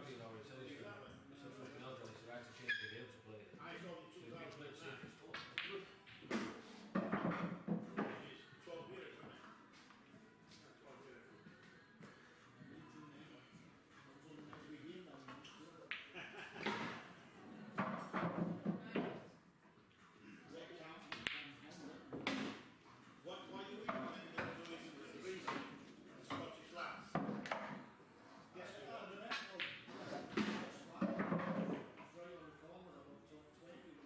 Gabby already said it's a fucking elderly, so I had to change the game to play it. I thought it So took you out can play it safe as fuck. 12 years, isn't it? What you recommend them doing with the reason the Scottish lads? Yes, the next one, very uncommon, about top 20.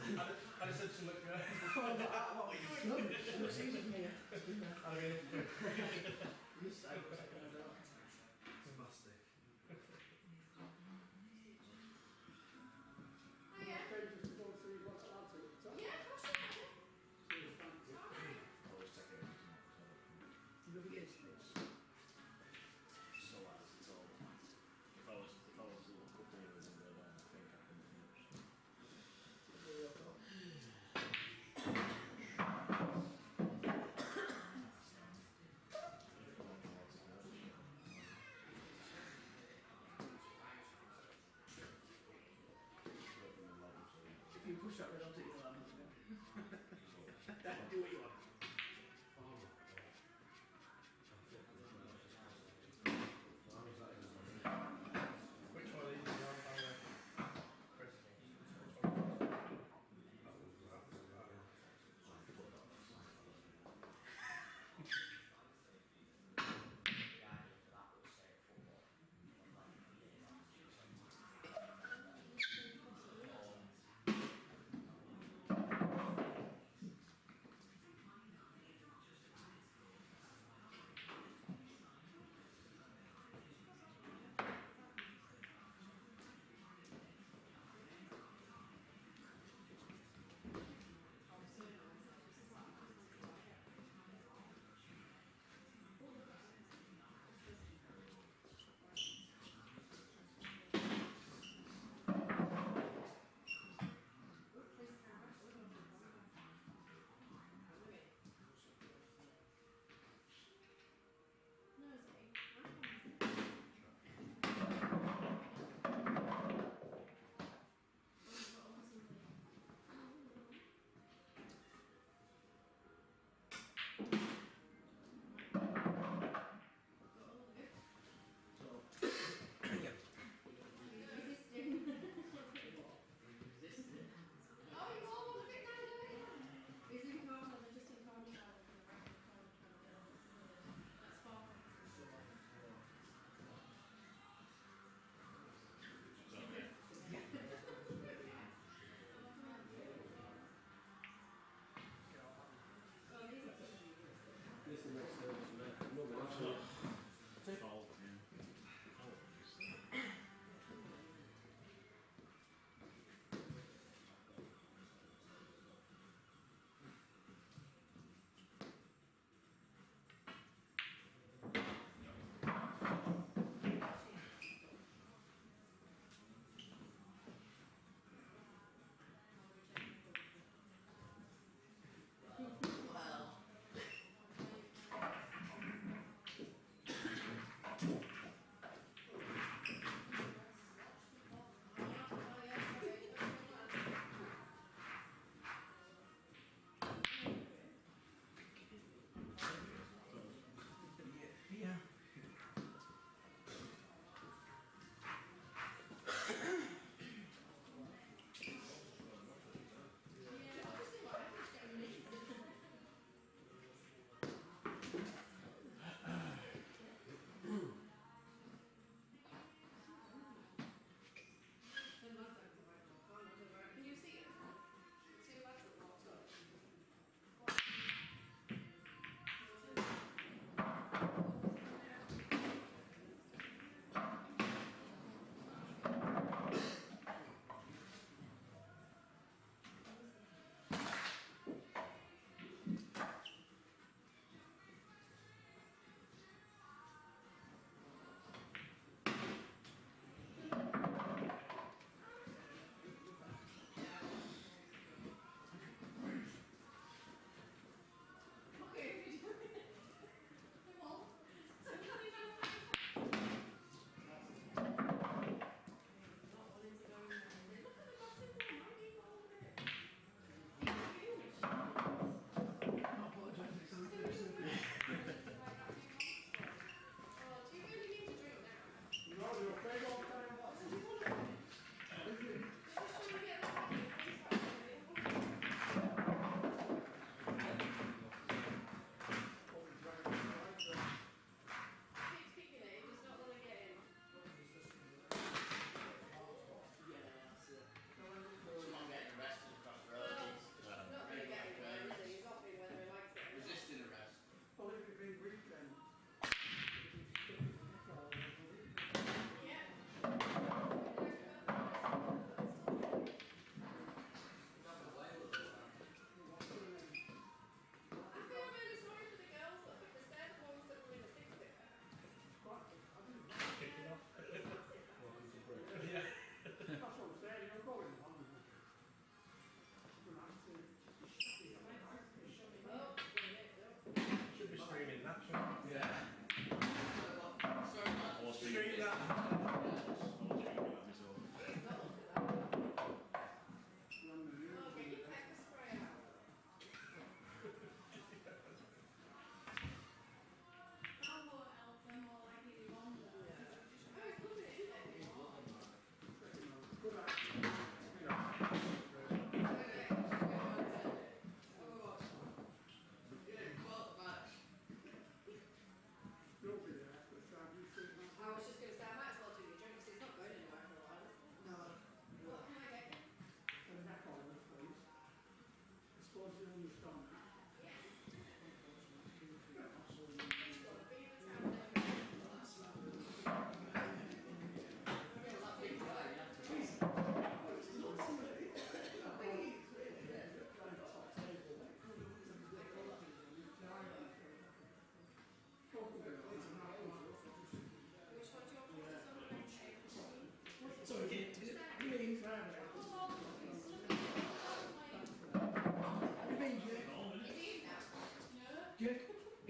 I just said to look good. What were you doing? Look, looks easy for me. Okay. You say what's second as well. Spastic. Look at this. So as it's all. If I was to look up here and go down, I think I can finish. If you push that red onto your arm, do what you want. Which one are these? Chris.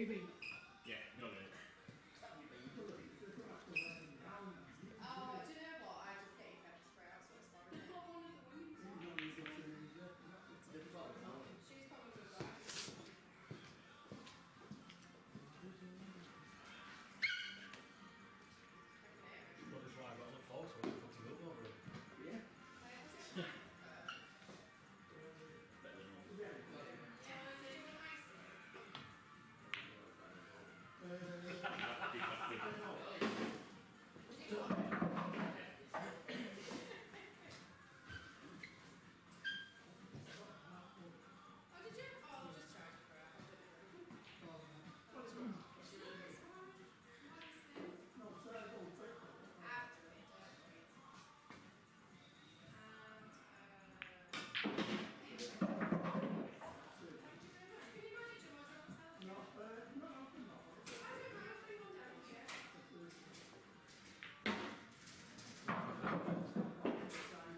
You mean? Yeah, got it. Oh, do you know what? I just get your pepper spray out, so it's fine. She's coming with that. Well, that's why I've got to look forward to it. Fucking up over it. Yeah. Better than all. Oh, did you? Oh, just charge for it. After it, don't worry. Can you manage them or do you want to tell them? I don't mind, I'll put one down for you. It's fine,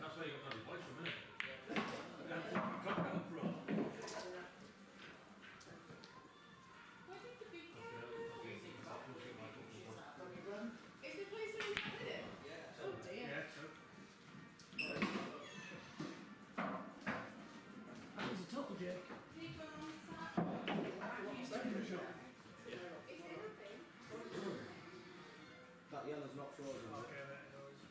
That's why you got no voice for a minute. Got that for all. Where did the big Okay, cat okay, go? okay, okay, my football. Is the policeman in bed with it? Oh dear. Yeah, so. That was a total joke. Can you go on the side? What's that in the shop? Is there nothing? That yellow's not frozen. Okay, mate, no worries.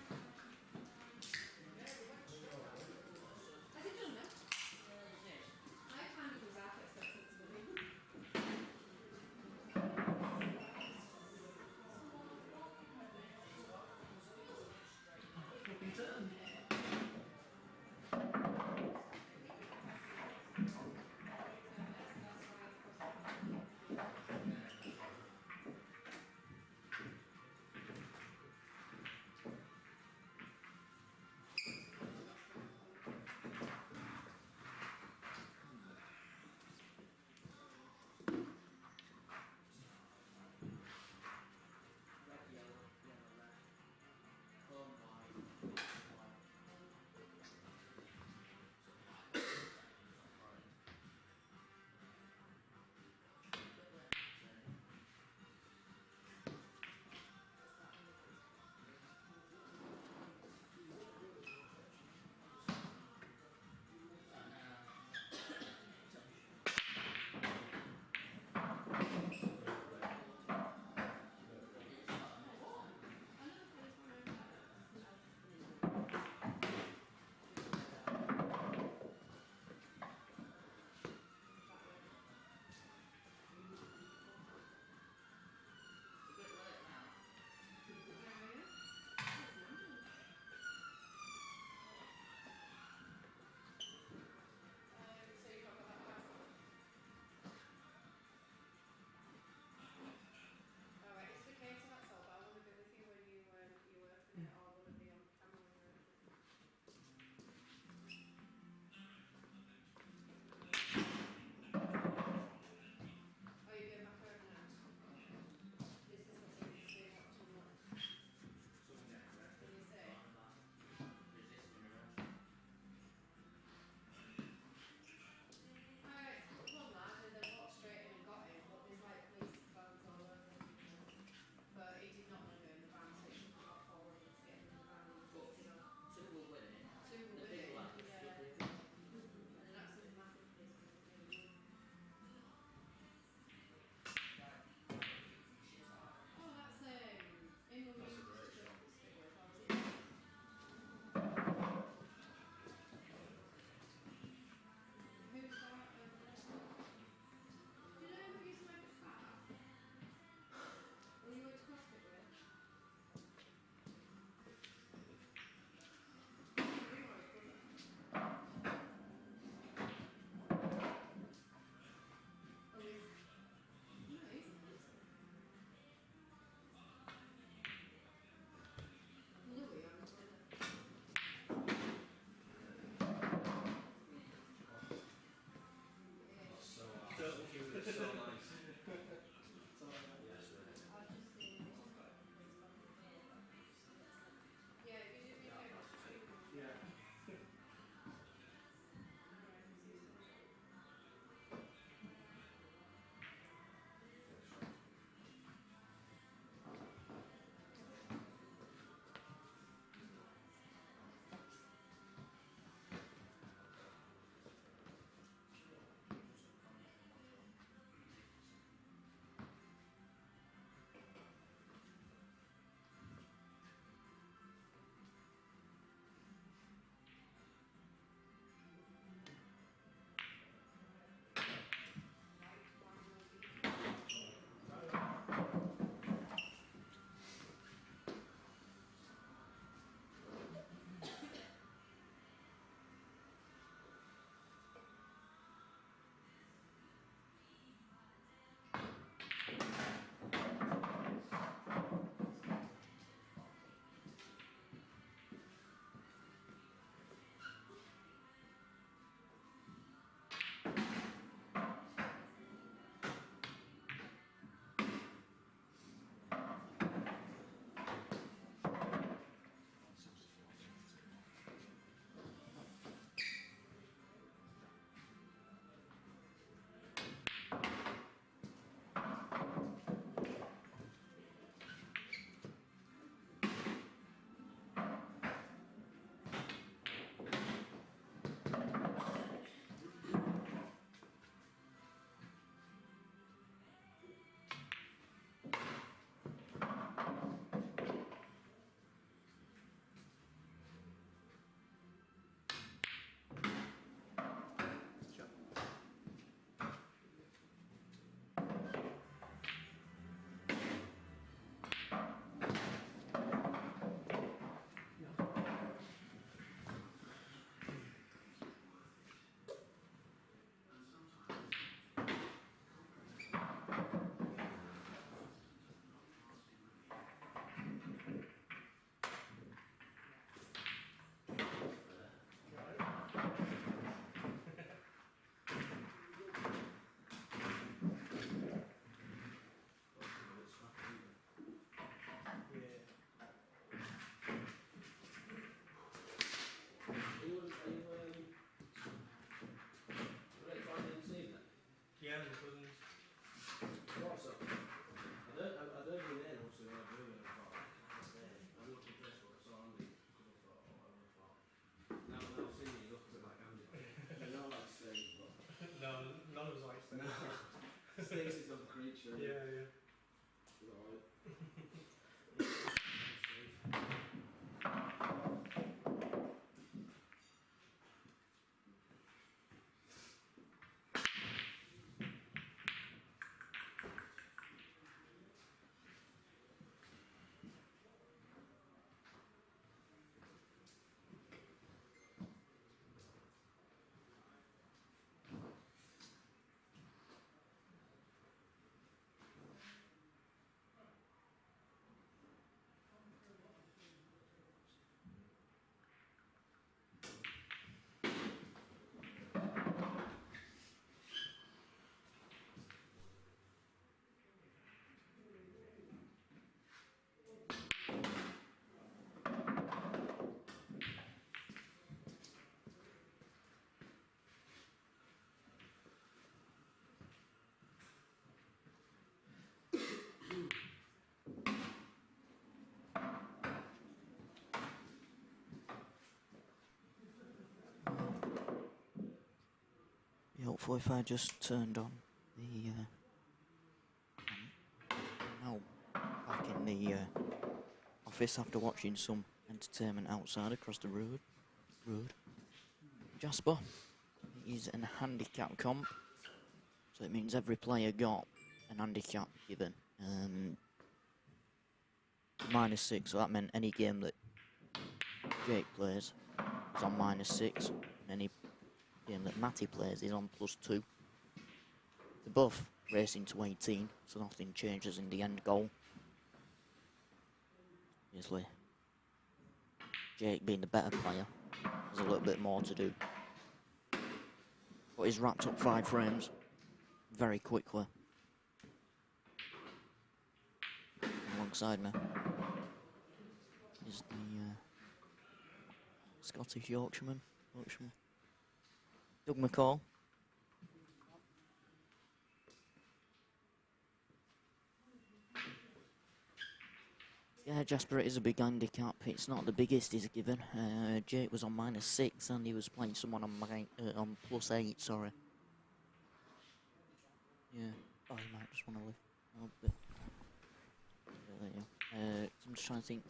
Thank helpful if I just turned on the now back in the office after watching some entertainment outside across the road. Jasper is an handicap comp, so it means every player got an handicap given. -6, so that meant any game that Jake plays is on -6, and any game that Matty plays is on +2. They're both racing to 18, so nothing changes in the end goal. Obviously, Jake being the better player has a little bit more to do. But he's wrapped up 5 frames very quickly. Alongside me is the Scottish Yorkshireman, Doug McCall. Yeah, Jasper, it is a big handicap. It's not the biggest he's given. Jake was on -6 and he was playing someone on +8, sorry. Yeah. Oh, he might just want to lift a little bit. There you go. I'm just trying to think.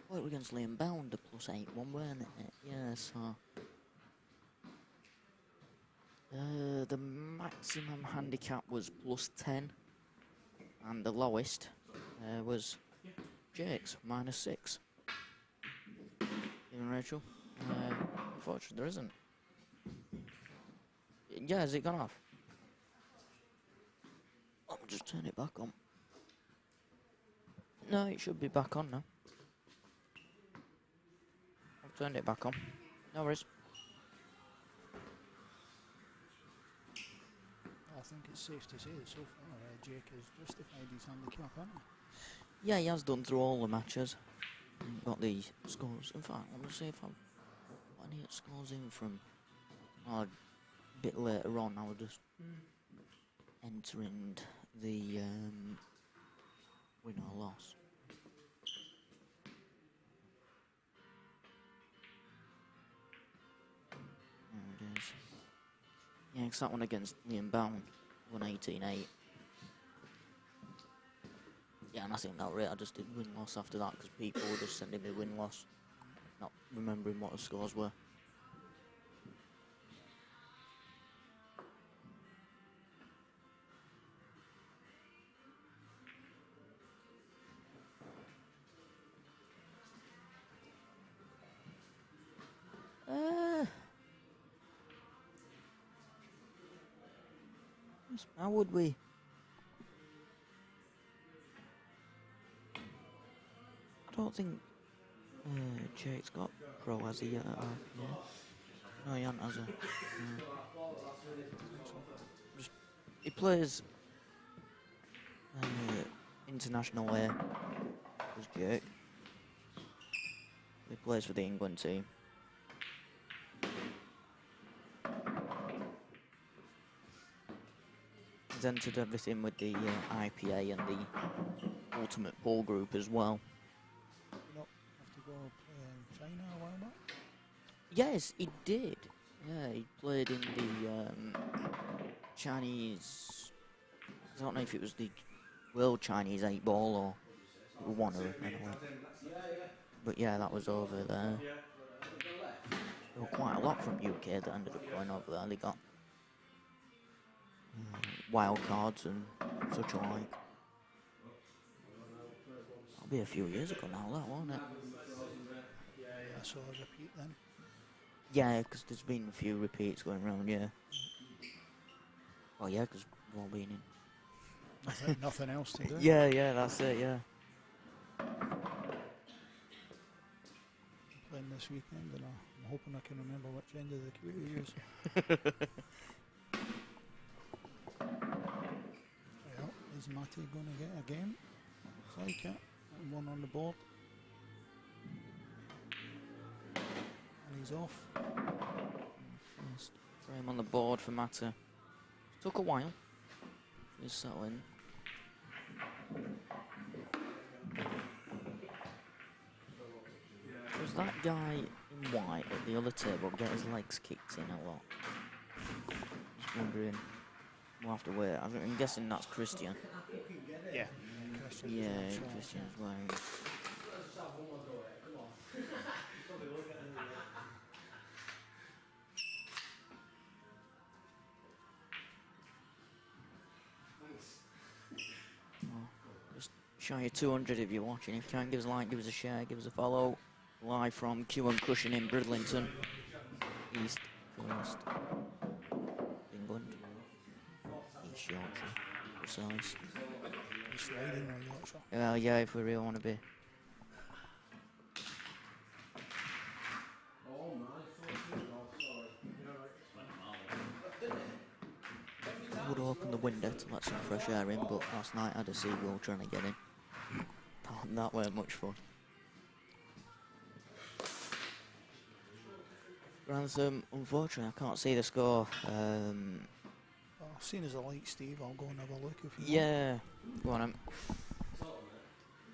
Oh, it was against Liam Bound, the +8 one, weren't it? Yeah, so... the maximum handicap was +10. And the lowest was Jake's, -6. Even Rachel? Unfortunately, there isn't. Yeah, has it gone off? I'll just turn it back on. No, it should be back on now. I've turned it back on. No worries. I think it's safe to say that so far Jake has justified his handicap, hasn't he? Yeah, he has done through all the matches. Got the scores. In fact, let me see if I've got any scores in from a bit later on. I was just entering the win or loss. There it is. Yeah, because that one against Liam Bound won 18-8. Yeah, and I think that rate I just did win-loss after that because people were just sending me win-loss, not remembering what the scores were. How would we? I don't think Jake's got pro, has he yet? Yeah. No, he hasn't, has he? Just, he plays international A, as Jake. He plays for the England team. He's entered everything with the IPA and the Ultimate Pool Group as well. Not have to go play in China a while back? Yes, he did. Yeah, he played in the Chinese... I don't know if it was the World Chinese 8-ball or one of them anyway. But yeah, that was over there. There were quite a lot from UK that ended up going over there. They got wild cards and such like. That'll be a few years ago now, that, won't it? I saw a repeat then. Yeah, because there's been a few repeats going around, yeah. Oh yeah, because we've all been in. Nothing else to do. Yeah, that's it, yeah. Playing this weekend and I'm hoping I can remember which end of the queue to use. Well, is Matty going to get a game? Looks like it. And one on the board. And he's off. First frame on the board for Matty. Took a while. He's settling. Was that guy in white at the other table get his legs kicked in a lot? wondering. We'll have to wait. I'm guessing that's Christian. Yeah. Christian. Yeah, Christian's wearing. Just shy of 200 if you're watching. If you can, give us a like, give us a share, give us a follow. Live from Q and Cushion in Bridlington, East Coast, England, East Yorkshire, precise. East Riding or Yorkshire. Well, yeah, if we really want to be. I would open the window to let some fresh air in, but last night I had a seagull trying to get in. That weren't much fun. Ransom, unfortunately, I can't see the score. Well, seeing as I like Steve, I'll go and have a look if you Yeah, go on.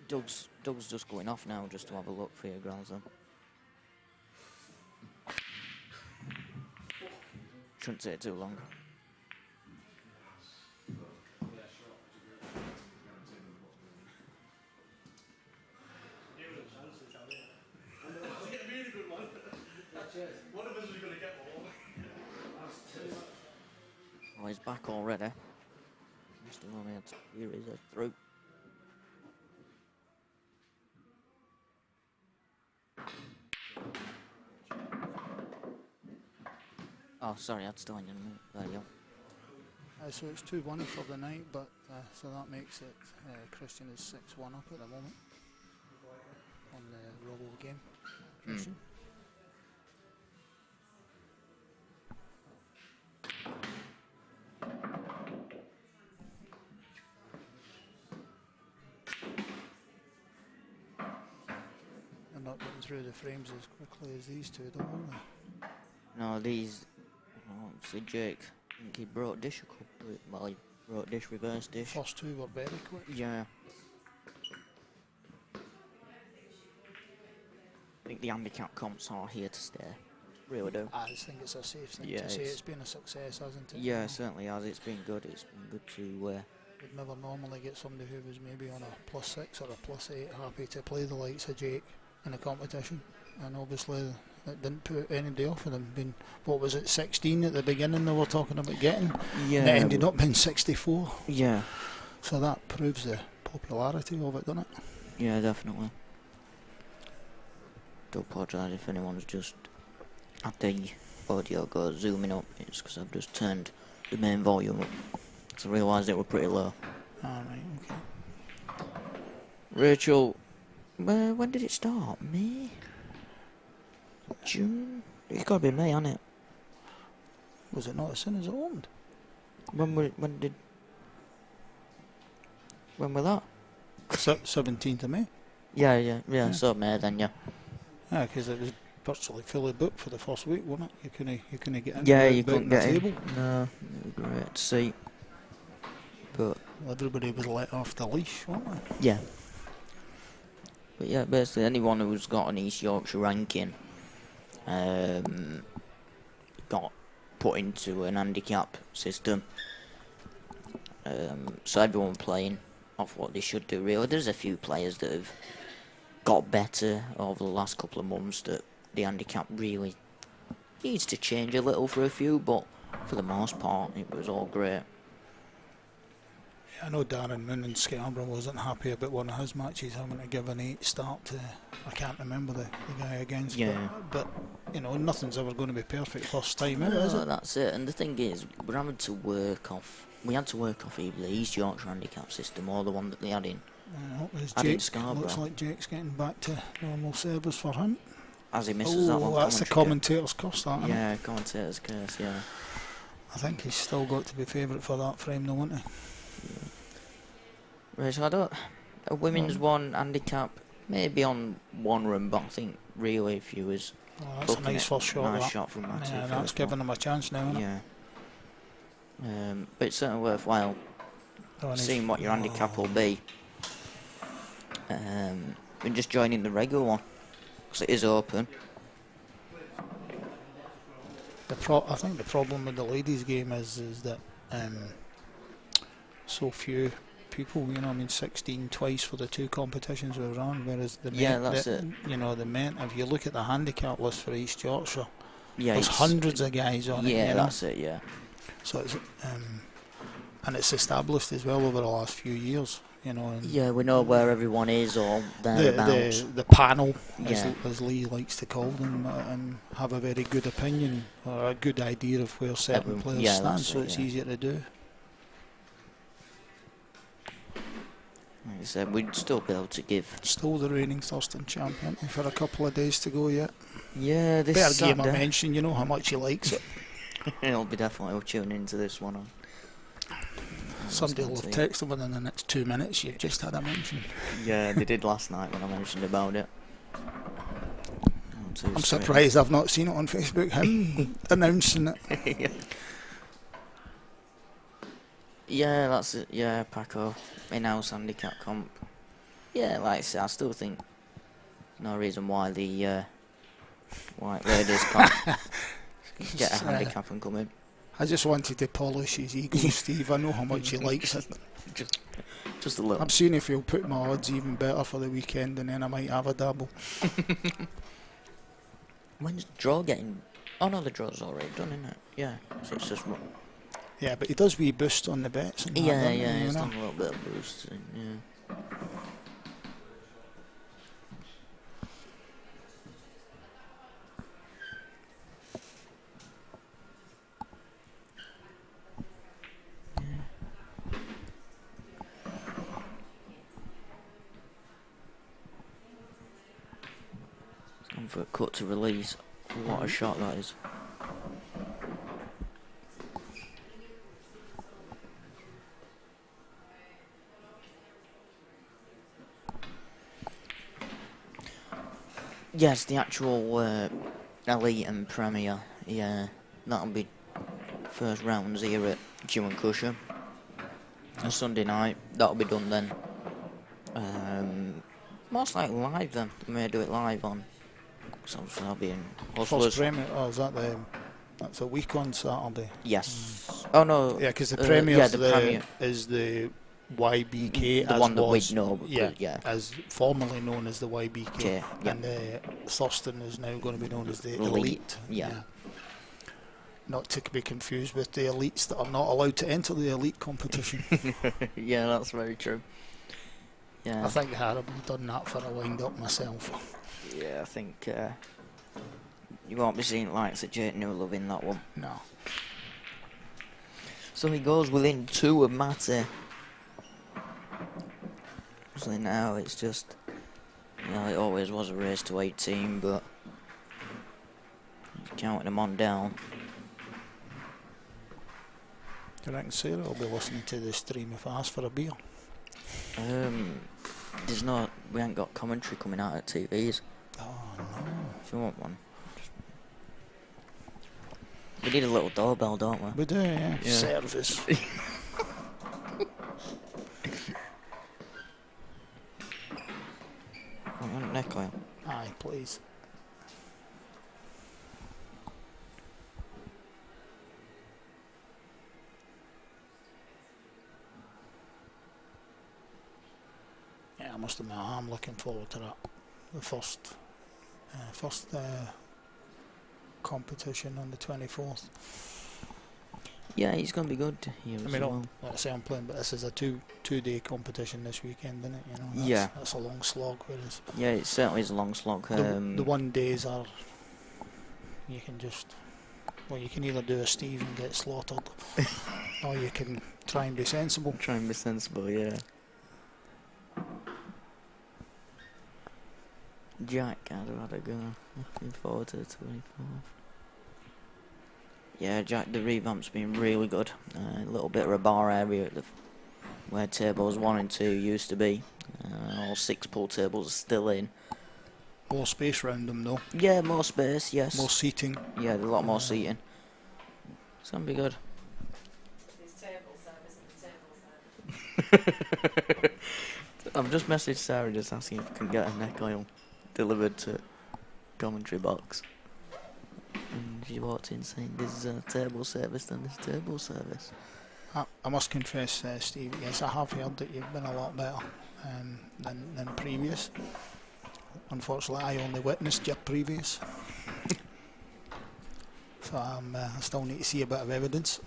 Doug's just going off now just to have a look for your Ransom. Shouldn't take too long. One of us is going to get one. Oh, he's back already. Just a moment. Here is a through. Oh, sorry, I'd still in a minute. There you go. So it's 2-1 for the night, but so that makes it Christian is 6-1 up at the moment on the roll game. Christian. They're not getting through the frames as quickly as these two, don't they? No, these. Oh, see, Jake. I think he brought dish a couple. Well, he brought dish, reverse dish. First two were very quick. Yeah. I think the handicap comps are here to stay. Really do. I just think it's a safe thing Yeah, to say. It's been a success, hasn't it? Yeah, it certainly has. It's been good. It's been good to. You'd never normally get somebody who was maybe on a +6 or a +8 happy to play the likes of Jake in a competition, and obviously it didn't put anybody off of them. Being, what was it, 16 at the beginning they were talking about getting, Yeah. and it ended up being 64. Yeah. So that proves the popularity of it, doesn't it? Yeah, definitely. Do apologise if anyone's just had the audio go zooming up. It's because I've just turned the main volume up. So I realised it were pretty low. Alright, okay. Rachel, when did it start? May? June? It's got to be May, hasn't it? Was it not as soon as it opened? When was that? 17th of May. Yeah. Yeah. So May then, yeah. Yeah, because it was virtually fully booked for the first week, wasn't it? You couldn't get in. Yeah, without you booking couldn't a get table. in. No, it was great to see. But Everybody was let off the leash, weren't they? yeah. But yeah, basically anyone who's got an East Yorkshire ranking got put into an handicap system. So everyone playing off what they should do really. There's a few players that have got better over the last couple of months that the handicap really needs to change a little for a few, but for the most part it was all great. I know Darren Moon in Scarborough wasn't happy about one of his matches having to give an 8 start to, I can't remember the guy against, Yeah. but you know, nothing's ever going to be perfect first time out, is No, it? that's it. And the thing is, we had to work off either the East Yorkshire handicap system or the one that they had in. I did Scarborough. Looks like Jake's getting back to normal service for him. As he misses that Oh, one. that's the commentator's curse, that, isn't it? Yeah, commentator's curse, yeah. I think he's still got to be favourite for that frame, though, isn't he? Right, so I don't. A women's one handicap, maybe on one room, but I think really if you was. Oh, that's a looking nice at- first shot. Nice that. shot from Matty. Yeah, first that's giving one. him a chance now, isn't it? Yeah. But it's certainly worthwhile Oh, and he's- seeing what your handicap will be. And just joining the regular one, because it is open. I think the problem with the ladies' game is that so few people. You know, I mean, 16 twice for the 2 competitions we run, whereas the Yeah, men, that's it. you know, the men. If you look at the handicap list for East Yorkshire, Yeah, there's it's- hundreds of guys on it. Yeah, You know? that's it. Yeah. So it's and it's established as well over the last few years. You know, and Yeah, we know where everyone is or thereabouts. the panel, Yeah. as Lee likes to call them, have a very good opinion or a good idea of where certain Everyone- players yeah, stand, that's so it, it's yeah. easier to do. Like I said, we'd still be able to give. Still the reigning Thurston champion for a couple of days to go yet. Yeah, this Better game I Saturday. mentioned, you know how much he likes it. I'll be definitely tuning into this one. Somebody will have Saturday. texted within the next 2 minutes, you've just had a mention. Yeah, they did last night when I mentioned about it. I'm surprised I've not seen it on Facebook, him announcing it. Yeah. Yeah, that's it. Yeah, Paco. In-house handicap comp. Yeah, like I said, I still think no reason why the white ladies can't get a handicap and come in. I just wanted to polish his ego, Steve. I know how much he likes it. Just a little. I'm seeing if he'll put my odds even better for the weekend, and then I might have a dabble. When's the draw getting? Oh no, the draw's already done, isn't it? Yeah, so it's just. Yeah, but he does wee boost on the bets. And that, Yeah, doesn't he, yeah, you he's know? done a little bit of boosting. Yeah. Going for a cut to release. What a shot that is. Yes, the actual Elite and Premier. Yeah, that'll be first rounds here at Kew and Cushion. And Sunday night, that'll be done then. Most like live then. We may do it live on. So I'll be in First Hustlers. Premier, oh, is that that's a week on Saturday? Yes. Oh no. Yeah, because the yeah, Premier's the Premier. is the YBK, The as one that was, we know. yeah, Yeah. as formerly known as the YBK. Okay, yeah. And Thurston is now going to be known as the Elite, Elite. yeah. Not to be confused with the elites that are not allowed to enter the Elite competition. Yeah, that's very true. Yeah. I think I'd have done that for a wind-up myself. Yeah, I think you won't be seeing likes of Jake Newlove in that one. No. So he goes within 2 of Matty. So now it's just, it always was a race to 18, but counting them on down. Do you reckon Sarah will be listening to the stream if I ask for a beer? We ain't got commentary coming out at TVs. Oh, no. If you want one. We need a little doorbell, don't we? We do, yeah. Yeah. Service. I want neck oil. Aye, please. Yeah, I must admit, I'm looking forward to that. The first competition on the 24th. Yeah, he's going to be good here I as mean, well. like I say, I'm playing, but this is a two-day competition this weekend, isn't it? You know, that's, Yeah. that's a long slog. Whereas Yeah, it certainly is a long slog. the 1 days are, you can just, well, you can either do a Steve and get slaughtered, or you can try and be sensible. Try and be sensible, yeah. Jack had a go. Looking forward to the 24th. Yeah, Jack, the revamp's been really good. A little bit of a bar area at where tables 1 and 2 used to be. All 6 pool tables are still in. More space round them though, Yeah, more space, yes. more seating. Yeah, a lot more seating. It's going to be good. There's tables there, isn't there? Tables there. I've just messaged Sarah just asking if I can get a neck oil delivered to commentary box. And she walked in saying, "There's table service, then there's table service." I must confess, Steve, yes, I have heard that you've been a lot better than previous. Unfortunately, I only witnessed your previous. So I still need to see a bit of evidence.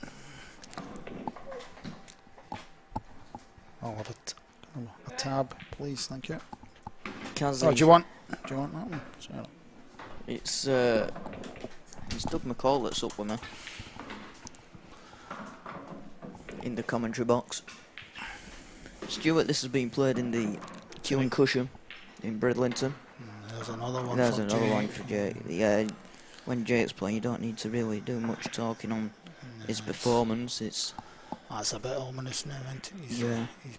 I'll have a tab, please, thank you. Oh, do you want that one? Sorry. It's Doug McCall that's up with me in the commentary box. Stuart, this has been played in the Q and Cushion in Bridlington. There's another one. There's for another Jake. one for Jake. Yeah, when Jake's playing, you don't need to really do much talking on his performance. It's That's a bit ominous now, isn't it? Yeah. He's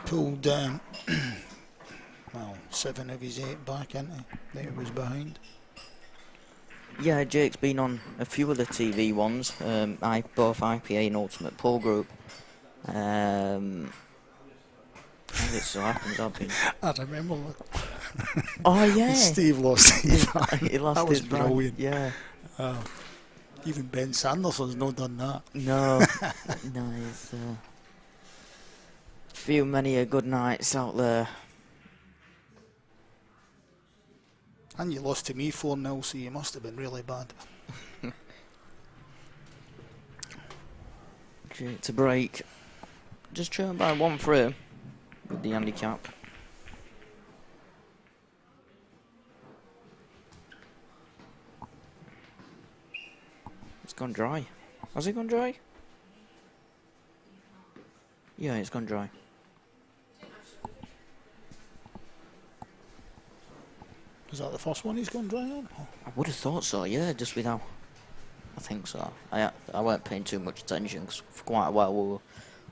pulled well, 7 of his 8 back, isn't he? That he was behind. Yeah, Jake's been on a few of the TV ones, both IPA and Ultimate Pull Group. As it so happens, I've been. I remember. Oh yeah. Steve lost his He lost that was his brand. brilliant. Yeah. Even Ben Sanderson's not done that. No. No, he's many a good nights out there. And you lost to me 4-0, so you must have been really bad. Jake to break. Just trying by 1 frame with the handicap. It's gone dry. Has it gone dry? Yeah, it's gone dry. Is that the first one he's gone dry on? I would have thought so, yeah, just without. I think so. I weren't paying too much attention because for quite a while we were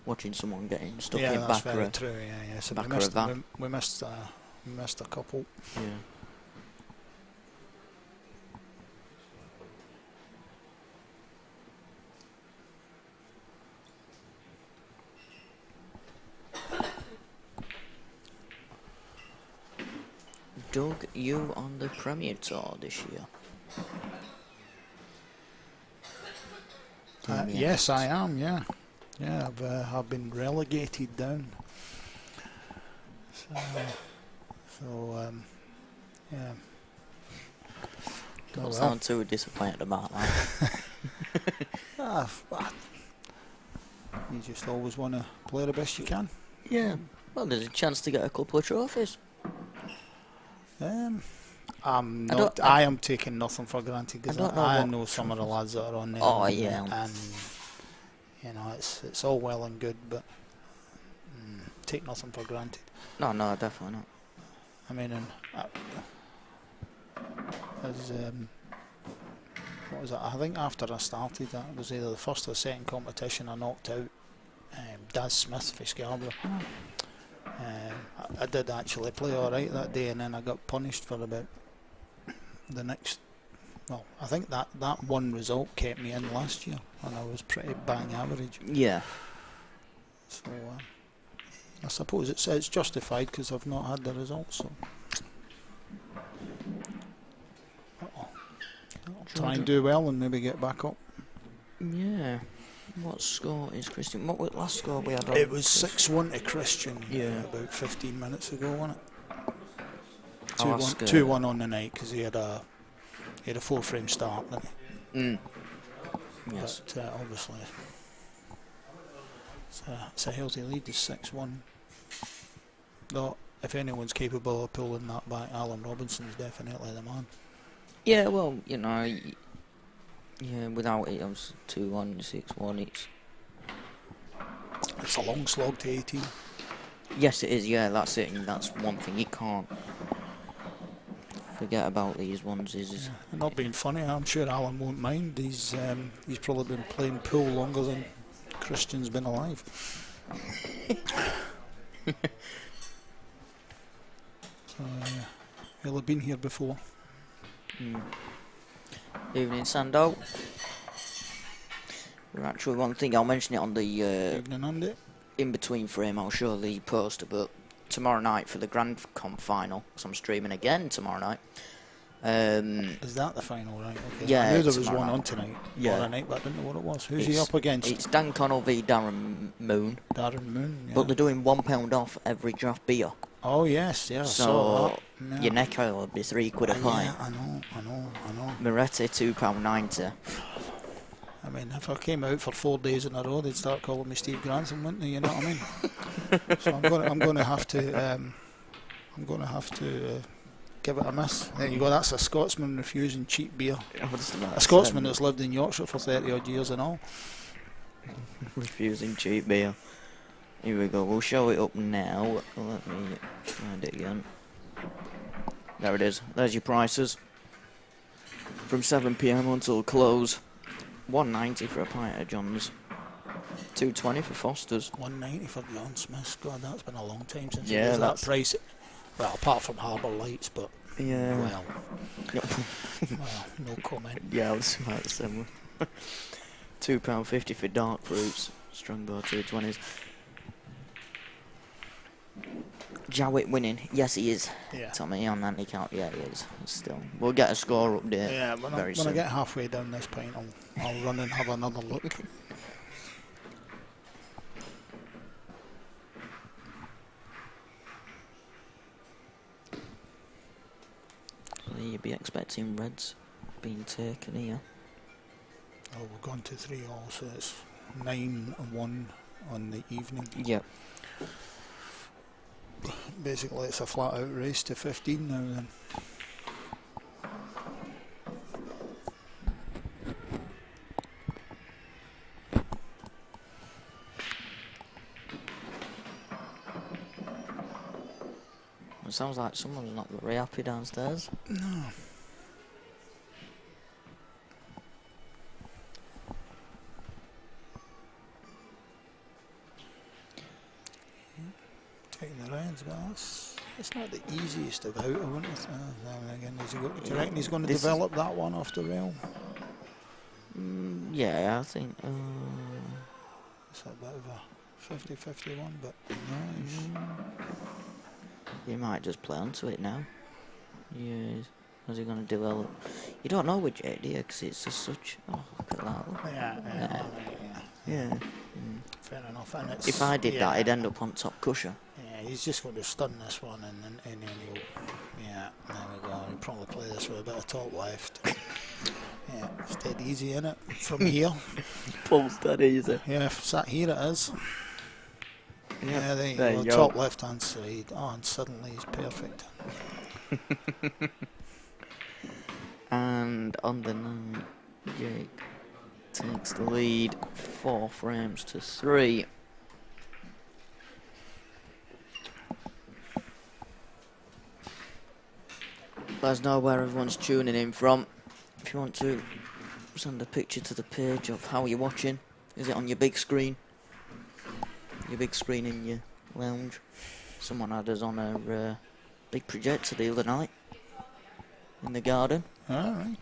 watching someone getting stuck in that's back very of true. Yeah. So back we of a missed, van. we missed a couple. Yeah. Doug, you on the Premier Tour this year? Yes, I am. Yeah. I've been relegated down. So yeah. Don't sound too disappointed about that. You just always want to play the best you can. Yeah. Well, there's a chance to get a couple of trophies. I'm not. I am taking nothing for granted because I know some of the lads that are on there. Oh yeah. And you know, it's all well and good, but take nothing for granted. No, definitely not. I mean, what was that? I think after I started, that was either the first or second competition I knocked out Daz Smith for Scarborough. I did actually play alright that day, and then I got punished for about the next. Well, I think that one result kept me in last year, and I was pretty bang average. Yeah. So I suppose it's justified because I've not had the results. So I'll try and do well and maybe get back up. Yeah. What score is Christian? What was the last score we had on? It was 6-1 to Christian. Yeah. About 15 minutes ago, wasn't it? I'll ask, 2-1 on the night because he had a 4-frame start, didn't he? Yes. But obviously, it's a healthy lead. It's 6-1. Though, if anyone's capable of pulling that back, Alan Robinson's definitely the man. Yeah, well, you know, yeah, without it, I was 2-1, 6-1. It's a long slog to 18. Yes, it is. Yeah, that's it. And that's one thing you can't forget about these ones. Is Not being funny, I'm sure Alan won't mind. He's probably been playing pool longer than Christian's been alive. So he'll have been here before. Evening, Sando. We're actually one thing. I'll mention it on the Evening, Andy. in between frame. I'll show the poster, but tomorrow night for the Grand Comp final, because I'm streaming again tomorrow night. Is that the final, right? Okay. Yeah, I knew there was tomorrow one night. on tonight. Yeah. Tomorrow night, but I didn't know what it was. Who's he up against? It's Dan Connell v Darren Moon. Darren Moon. Yeah. But they're doing £1 off every draft beer. Oh yes, yeah. I saw So that. Yeah. your neck oil will be £3 a pint. Yeah, I know. Moretti £2.90. I mean, if I came out for 4 days in a row, they'd start calling me Steve Grantham, wouldn't they? You know what I mean? So I'm going to have to give it a miss. There you go. That's a Scotsman refusing cheap beer. A Scotsman that's lived in Yorkshire for 30 odd years and all. Refusing cheap beer. Here we go. We'll show it up now. Let me find it again. There it is. There's your prices. From 7 PM until close. £1.90 for a pint of John's. £2.20 for Foster's. £1.90 for John Smith. God, that's been a long time since Yeah, that that's price. Well, apart from Harbour Lights, but Yeah. well, no comment. Yeah, I was about the same one. £2.50 for dark fruits. Strongbow 220s. Jowett winning. Yes, he is. Yeah. Tommy on handicap. Yeah, he is. Still, we'll get a score update. Yeah, very when I soon. get halfway down this pint, I'll run and have another look. So you'd be expecting reds being taken here. Oh, we're going to 3 all, so it's 9-1 on the evening. Yep. Basically, it's a flat-out race to 15 now. Then. It sounds like someone's not very happy downstairs. No. Taking the reins, but it's not the easiest of out, I wouldn't again, do you reckon he's going to develop that one off the rail? Yeah, I think. It's a bit of a 50-50 one, but no, He might just play onto it now. Yeah, how's he going to develop? You don't know with JD, do you? Because it's just such. Oh, look at that. Yeah. Fair enough. And it's, If I did that, I'd end up on top cushion. Yeah, he's just going to stun this one, and then he'll. Yeah, there we go. He'll probably play this with a bit of top left. Yeah, it's dead easy, innit? From here. Pulls that easy. Yeah, sat here it is. Yep. Yeah, there you go. Top left hand side. Oh, and suddenly he's perfect. And on the 9, Jake takes the lead 4 frames to 3. Let us know where everyone's tuning in from. If you want to send a picture to the page of how you're watching. Is it on your big screen? Your big screen in your lounge? Someone had us on a big projector the other night in the garden. Alright.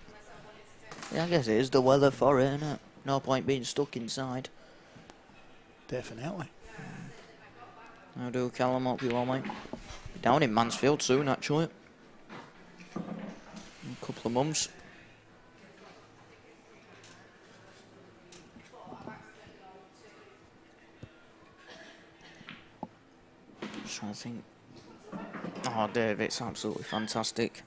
Yeah, I guess it is the weather for it, innit? No point being stuck inside. Definitely. How do Callum? Hope you well, mate. Down in Mansfield soon, actually. In a couple of months. Just trying to think. Oh, Dave, it's absolutely fantastic.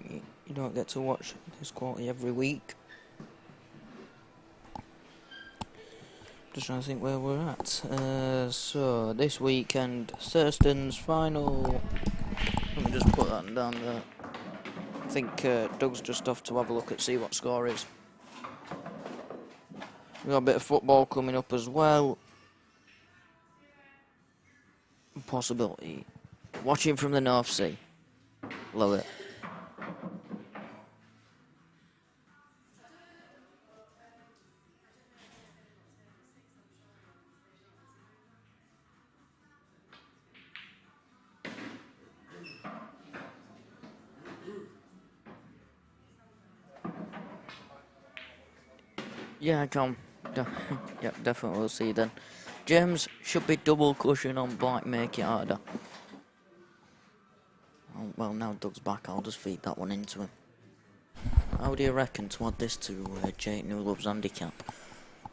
You don't get to watch this quality every week. Just trying to think where we're at. So, this weekend, Thurston's final. Let me just put that down there. I think Doug's just off to have a look at see what score is. We've got a bit of football coming up as well. Possibility. Watching from the North Sea. Love it. Yeah, I can. Yep, definitely we'll see then. James should be double cushion on black, make it harder. Oh, well, now Doug's back, I'll just feed that one into him. How do you reckon to add this to Jake Newlove's handicap?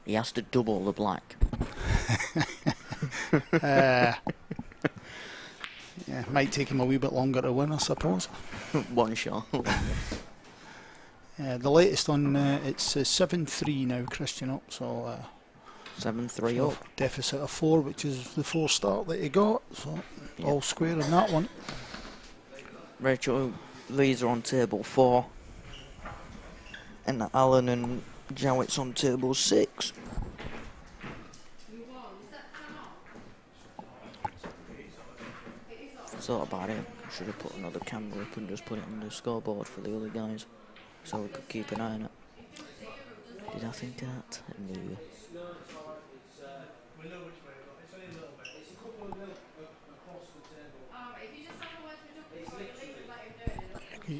He has to double the black. Yeah, might take him a wee bit longer to win, I suppose. One shot. The latest on it's 7-3 now, Christian up, so 7-3 up. Deficit of 4, which is the 4 start that he got, so all square in that one. Rachel, these are on table 4. And Alan and Jowett's on table 6. Thought about it. Should have put another camera up and just put it on the scoreboard for the other guys, so we could keep an eye on it. Did I think of that? No.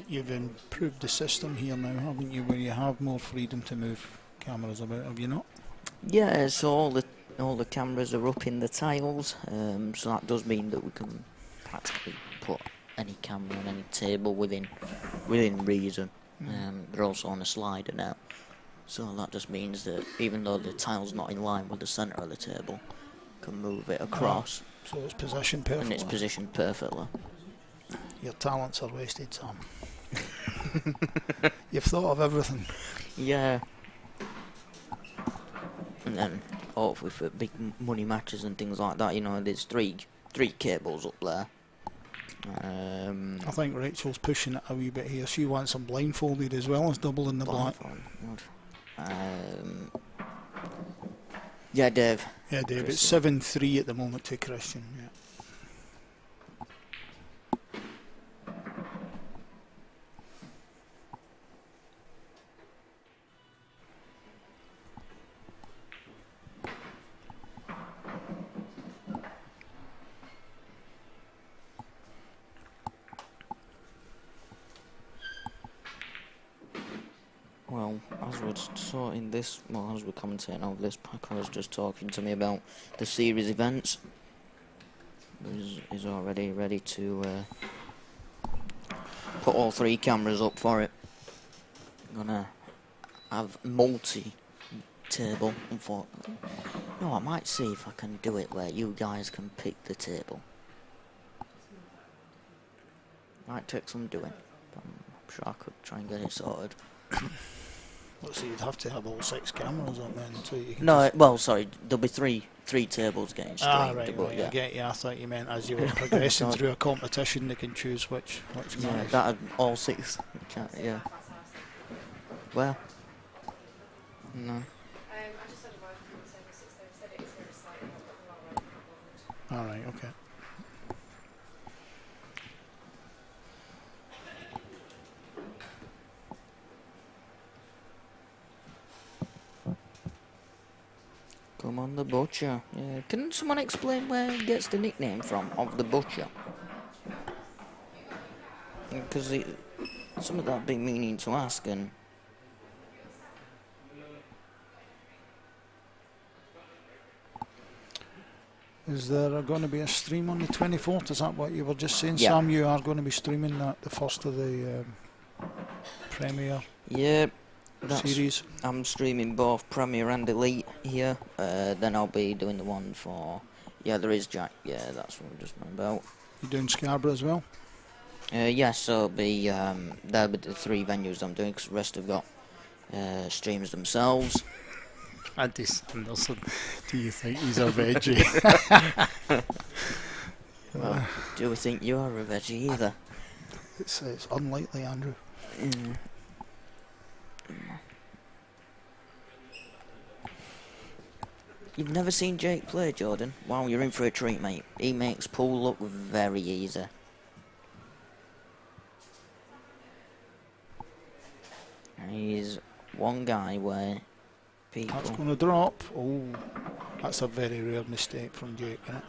You've improved the system here now, haven't you, where you have more freedom to move cameras about, have you not? Yeah, so all the cameras are up in the tiles, so that does mean that we can practically put any camera on any table within reason. They're also on a slider now, so that just means that even though the tile's not in line with the centre of the table, can move it across. So it's positioned perfectly. And it's positioned perfectly. Your talents are wasted, Sam. You've thought of everything. Yeah. And then hopefully for big money matches and things like that, you know, there's three cables up there. I think Rachel's pushing it a wee bit here. She wants them blindfolded as well as doubling the black. Yeah, Dave. Yeah, Dave. Christian. It's 7-3 at the moment to Christian. Yeah. Well, as we're sorting this, well, as we're commentating over this, Paco was just talking to me about the series events. He's already ready to put all 3 cameras up for it. I'm gonna have multi-table, unfortunately. No, I might see if I can do it where you guys can pick the table. Might take some doing, but I'm sure I could try and get it sorted. Well, so you'd have to have all 6 cameras on then, so you can. No, well, sorry, there'll be three tables getting streamed. Right, but, right, yeah. I get you. I thought you meant as you were progressing through a competition, they can choose which Yeah, match. that all 6. Yeah. Well. No. I just had a word from the table 6 there, said it is very slightly, but there are Alright, okay. Come on, the Butcher. Yeah. Can someone explain where he gets the nickname from, of the Butcher? Because some of that been meaning to ask, and Is there going to be a stream on the 24th? Is that what you were just saying, Yeah. Sam? You are going to be streaming that, the first of the Premier yeah, series. I'm streaming both Premier and Elite here. Then I'll be doing the one for... Yeah, there is Jack. Yeah, that's what we're just on about. You doing Scarborough as well? Yes, so it'll be, that'll be the 3 venues I'm doing, because the rest have got streams themselves. Andy Sanderson, do you think he's a veggie? Well, do we think you are a veggie either? It's unlikely, Andrew. Mm. You've never seen Jake play, Jordan? Wow, you're in for a treat, mate. He makes pool look very easy. He's one guy where people... That's going to drop. Oh, that's a very rare mistake from Jake, isn't it?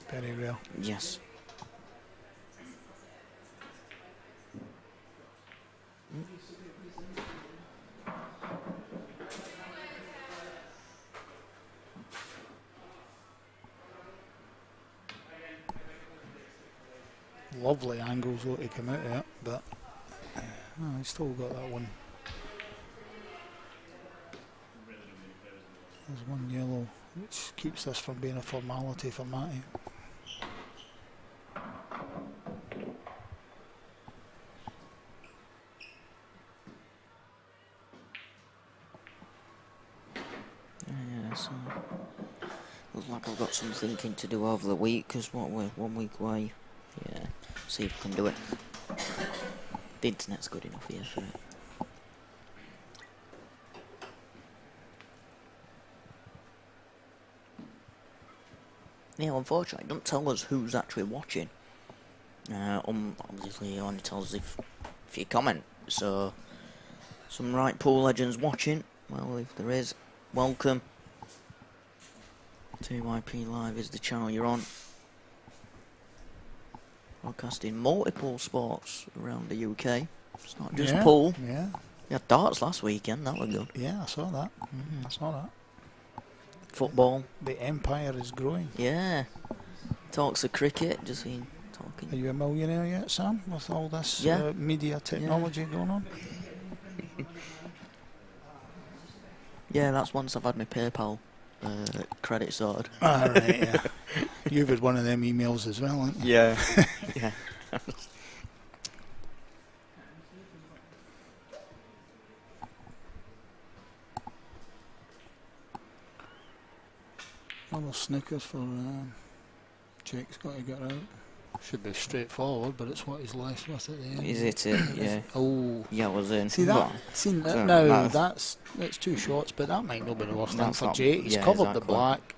Very rare. Yes. lovely angles though to come out of it, but he's still got that one. There's one yellow, which keeps this from being a formality for Matty. Yeah, so looks like I've got some thinking to do over the week, because what, we're 1 week away. Yeah, see if I can do it. The internet's good enough here for it. Yeah, unfortunately, it doesn't tell us who's actually watching. Obviously, it only tells us if you comment. So, some right pool legends watching. Well, if there is, welcome. 2YP Live is the channel you're on. Broadcasting multiple sports around the UK. It's not just pool. Yeah. We had darts last weekend, that was good. Yeah, I saw that. I saw that. Football. The empire is growing. Yeah. Talks of cricket, just been talking. Are you a millionaire yet, Sam, with all this media technology going on? Yeah, that's once I've had my PayPal credit sorted. Ah, right, yeah. You've had one of them emails as well, haven't you? Yeah. Yeah. Another Snickers for Jake's got to get out. Should be straightforward, but it's what he's left with at the end. Is it? Yeah. Oh. Yeah, it was in. See that? Seen that? No, that's 2 shots, but that might not be the worst thing for Jake. He's covered the black.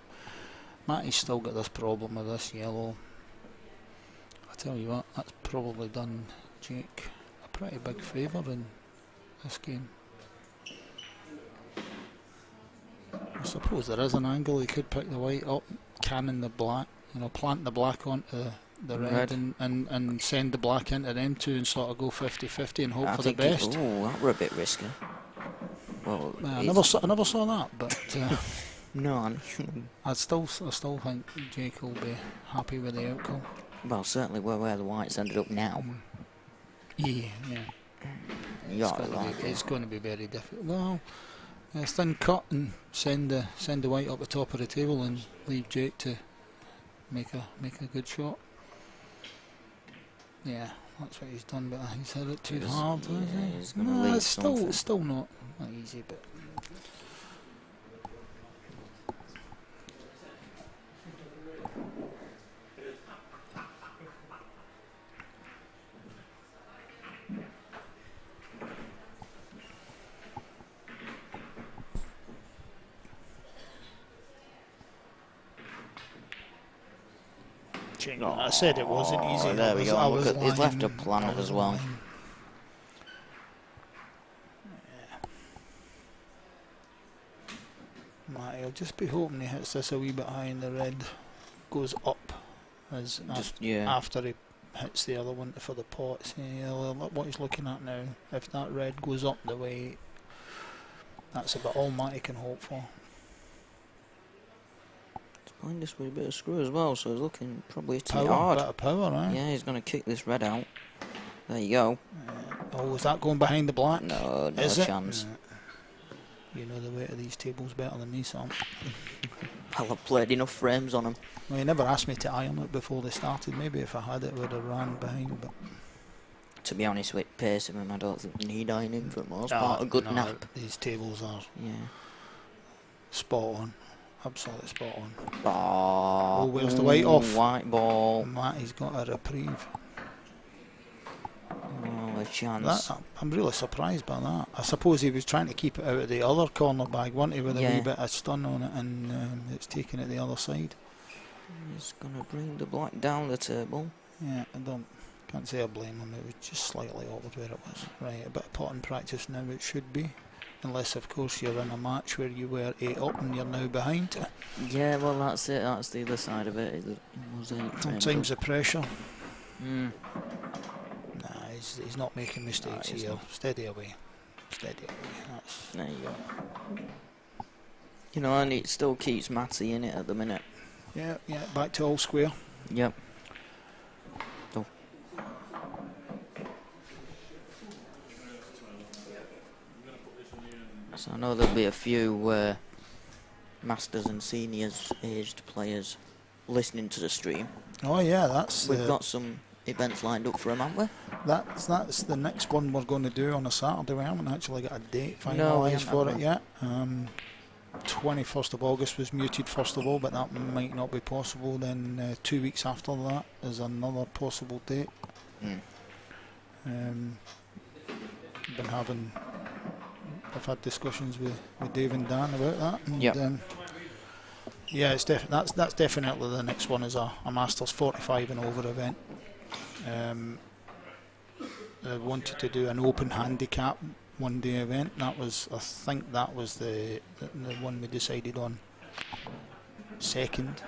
Matty's still got this problem with this yellow. I tell you what, that's probably done Jake a pretty big favour in this game. I suppose there is an angle he could pick the white up, cannon the black, plant the black onto the red and send the black into them two and sort of go 50-50 and hope for the best. Oh, that were a bit risky. Well, I never saw that, but no, I still think Jake will be happy with the outcome. Well, certainly where the whites ended up now. Yeah. It's going to be very difficult. Well, thin cut and send the white up the top of the table and leave Jake to make a good shot. Yeah, that's what he's done, but he's hit it too hard. No, it's still not easy, but. I said it wasn't easy. There we go. Look at his left up plan as well. Matty, I'll just be hoping he hits this a wee bit high and the red goes up after he hits the other one for the pot. See, what he's looking at now, if that red goes up the way, that's about all Matty can hope for. Playing this with a bit of screw as well, so he's looking probably hard. Bit of power, right? Yeah, he's going to kick this red out. There you go. Oh, is that going behind the black? No chance. You know the weight of these tables better than me, Sam. Well, I've played enough frames on them. Well, he never asked me to iron it before they started. Maybe if I had it, I would have ran behind. But to be honest, with pace of them, I don't think we need ironing for the most part. A good nap. These tables are spot on. Absolutely spot on. Oh, where's the white off? White ball. Matty's got a reprieve. Oh, a chance. I'm really surprised by that. I suppose he was trying to keep it out of the other corner bag, wasn't he, with a wee bit of stun on it, and it's taking it the other side. He's going to bring the black down the table. Yeah, can't say I blame him. It was just slightly over where it was. Right, a bit of potting practice now it should be. Unless, of course, you're in a match where you were 8 up and you're now behind. Yeah, well, that's it. That's the other side of it. Sometimes the pressure. Nah, he's not making mistakes here. Steady away. Steady away. There you go. And it still keeps Matty in it at the minute. Yeah, back to all square. Yep. So I know there'll be a few masters and seniors aged players listening to the stream. Oh yeah, that's We've got some events lined up for them, haven't we? that's the next one we're going to do on a Saturday. We haven't actually got a date No, we finalised haven't, for have it we? yet. 21st of August was muted first of all, but that might not be possible. Then 2 weeks after that is another possible date. I've had discussions with Dave and Dan about that. And, Yep. yeah, it's that's definitely the next one is a Masters 45 and over event. I wanted to do an open handicap one day event. I think that was the one we decided on second.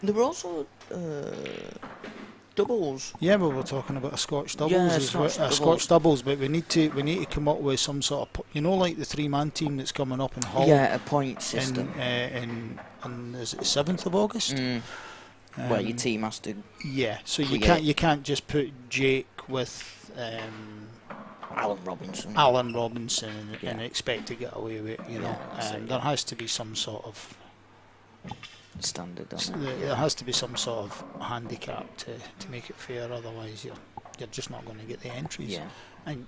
There were also doubles. Yeah, we were talking about a Scotch doubles, Yeah, as well, Scotch a doubles. Scotch doubles, but we need to come up with some sort of, like the 3-man team that's coming up in Hull. Yeah, a point system. And is it 7th of August? Where your team has to Yeah, so create. you can't just put Jake with Alan Robinson. Alan Robinson and Yeah. expect to get away with it. You know, Yeah, that's it, there yeah. has to be some sort of Standard, doesn't it? there has to be some sort of handicap to make it fair. Otherwise, you're just not going to get the entries. Yeah. And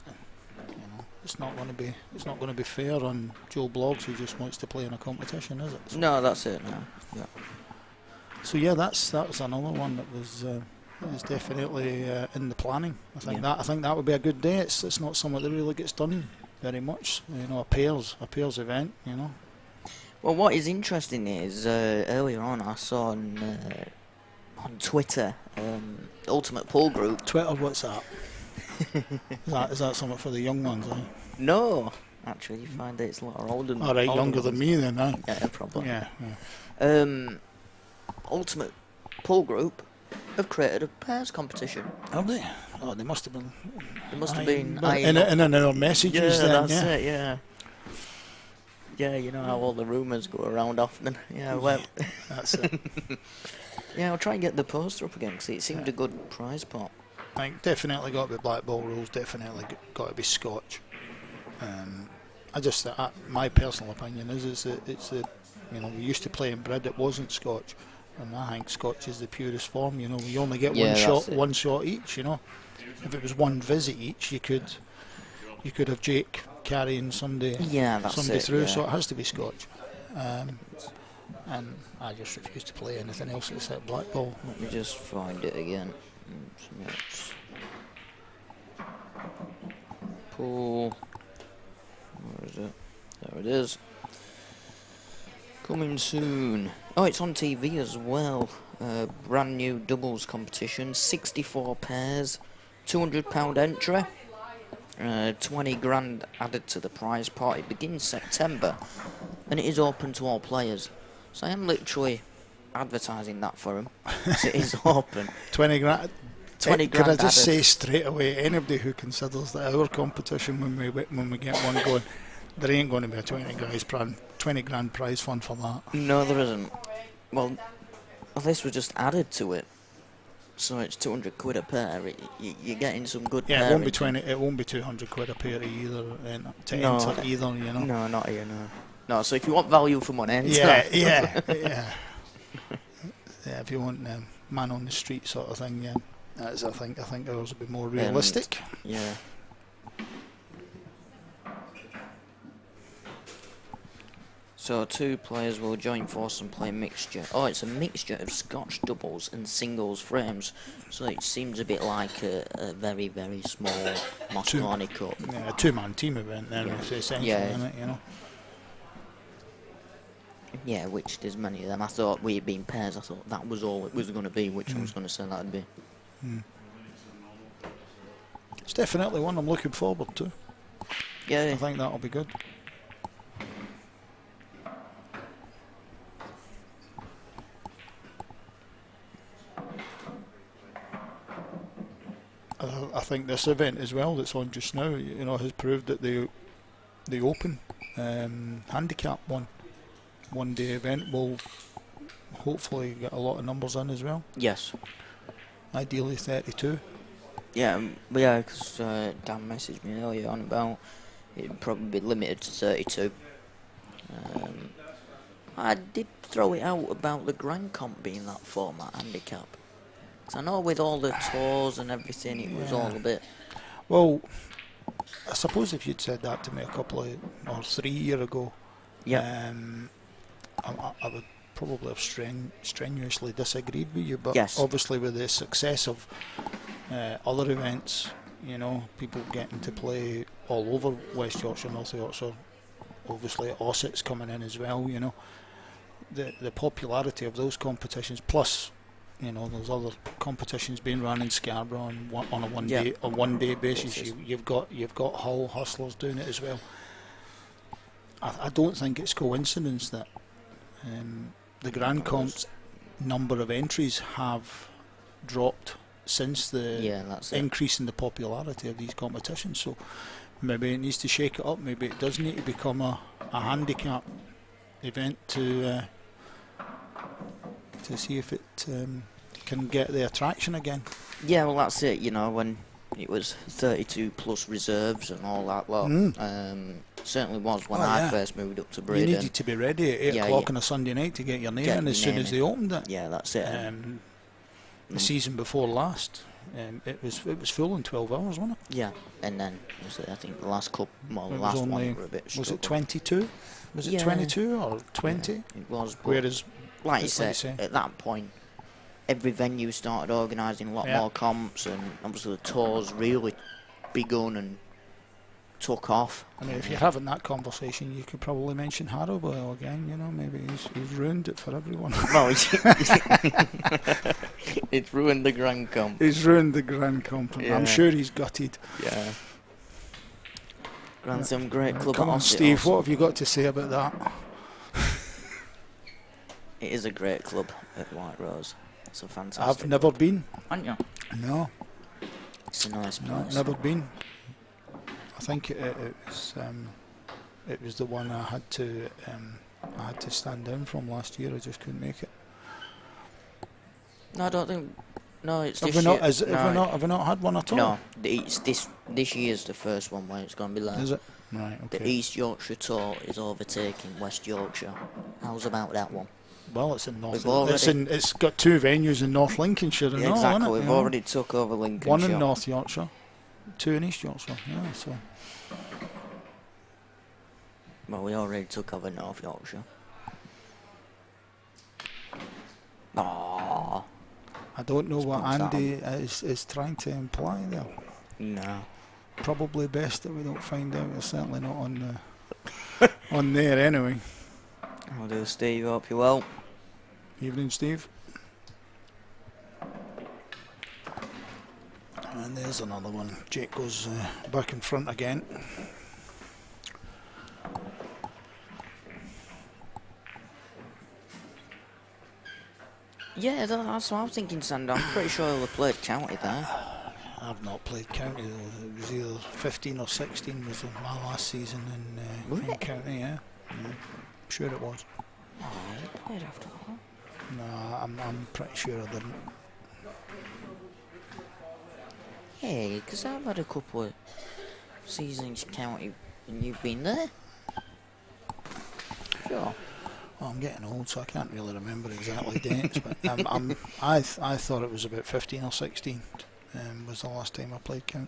it's not going to be fair on Joe Bloggs, who just wants to play in a competition, is it? So, No, that's it now. Yeah. so yeah, that was another one that was definitely in the planning. I think that would be a good day. It's not something that really gets done very much. A pairs event. Well, what is interesting is earlier on I saw on Twitter, Ultimate Pool Group. Twitter, what's that? Is that something for the young ones? Eh? No, actually, you find it's a lot older. All right, older younger than ones. me then, eh? Yeah, probably. Yeah. Ultimate Pool Group have created a pairs competition. Have they? Oh, they must have been. It must have Aye, been but eyeing up- in our messages Yeah, then, that's yeah. it. Yeah. Yeah, you know how all the rumours go around often. Yeah, well. That's it. Yeah, I'll try and get the poster up again because it seemed a good prize pot. I think definitely got to be black ball rules. Definitely got to be Scotch. My personal opinion is it's we used to play in Brid. It wasn't Scotch, and I think Scotch is the purest form. We only get Yeah, that's one shot each. If it was one visit each, you could have Jake carrying somebody through. Yeah. So it has to be Scotch. And I just refuse to play anything else except black ball. Let me just find it again. Pool. Where is it? There it is. Coming soon. Oh, it's on TV as well. Brand new doubles competition. 64 pairs. £200 entry. 20 grand added to the prize pot. It begins September. And it is open to all players. So I am literally advertising that for them. So it is open. 20 grand. 20 Could I grand just added. say straight away, anybody who considers that our competition when we get one going, there ain't going to be a 20 grand prize fund for that. No, there isn't. Well, this was just added to it. So it's 200 quid a pair. You're getting some good. Yeah, it won't be pairings. 20. It won't be 200 quid a pair either to No, enter either. No, not here. No. So if you want value for money, enter. Yeah. If you want man on the street sort of thing, yeah. I think ours would be more realistic. Yeah. So 2 players will join force and play mixture. Oh, it's a mixture of Scotch doubles and singles frames. So it seems a bit like a very, very small Moscone Cup. Yeah, a 2-man team event then, Yeah. essentially, Yeah. isn't it? Yeah, which there's many of them. I thought we had been pairs. I thought that was all it was going to be, which I was going to say that'd be. It's definitely one I'm looking forward to. Yeah. I think that'll be good. I think this event as well that's on just now, has proved that the open handicap one day event will hopefully get a lot of numbers in as well. Yes. Ideally 32. Yeah, because Dan messaged me earlier on about it'd probably be limited to 32. I did throw it out about the Grand Comp being that format handicap. 'Cause I know with all the tours and everything, it was all a bit. Well, I suppose if you'd said that to me a couple of or 3 years ago, Yeah. I would probably have strenuously disagreed with you. But Yes. obviously, with the success of other events, you know, people getting to play all over West Yorkshire, North Yorkshire, obviously Osset's coming in as well, you know, the popularity of those competitions, plus, you know, there's other competitions being run in Scarborough on a one day basis. You've got Hull Hustlers doing it as well. I don't think it's coincidence that the Grand Comp's number of entries have dropped since the increase in the popularity of these competitions. So maybe it needs to shake it up. Maybe it does need to become a handicap event to see if it can get the attraction again. Yeah, well, that's it. You know, when it was 32 plus reserves and all that lot. Certainly was when I first moved up to Bridlington. You needed to be ready at 8 o'clock on a Sunday night to get your name in as soon as they opened it. Yeah, that's it. The season before last, it was full in 12 hours, wasn't it? Yeah, and then I think the last couple, well, the last one were a bit was struggle. it 22? Was it 22 or 20? Yeah, it was. Whereas, like you say, at that point, every venue started organising a lot more comps, and obviously the tours really begun and took off. I mean, if you're having that conversation, you could probably mention Harrowville again. You know, maybe he's ruined it for everyone. No, it's ruined the Grand Comp. He's ruined the Grand Comp. Yeah. I'm sure he's gutted. Yeah. Grantham, great club. Come on, Steve. What have you got to say about that? It is a great club at White Rose. It's a fantastic. I've never been. Haven't you? No. It's a nice place. No, never been. I think it was the one I had to stand down from last year. I just couldn't make it. No, I don't think. No, it's have this we year. not? Have we not had one at all? No, it's this year's the first one where it's going to be there. Is it? Right. Okay. The East Yorkshire Tour is overtaking West Yorkshire. How's about that one? Well, it's in North. It's got 2 venues in North Lincolnshire. And exactly. All, We've already took over Lincolnshire. 1 in North Yorkshire, 2 in East Yorkshire. Yeah. So. Well, we already took over North Yorkshire. Aww. I don't know what Andy is trying to imply there. No. Probably best that we don't find out. It's certainly not on on there anyway. I'll do, Steve. Hope you well. Evening, Steve. And there's another one. Jake goes back in front again. Yeah, that's what I was thinking, Sander. I'm pretty sure he'll have played county there. I've not played county though. It was either 15 or 16 was my last season in county. Yeah, I'm sure it was. Oh, you played after that? No, I'm pretty sure I didn't. Hey, because I've had a couple of seasons county and you've been there. Sure. Well, I'm getting old, so I can't really remember exactly dates, but I thought it was about 15 or 16 was the last time I played county.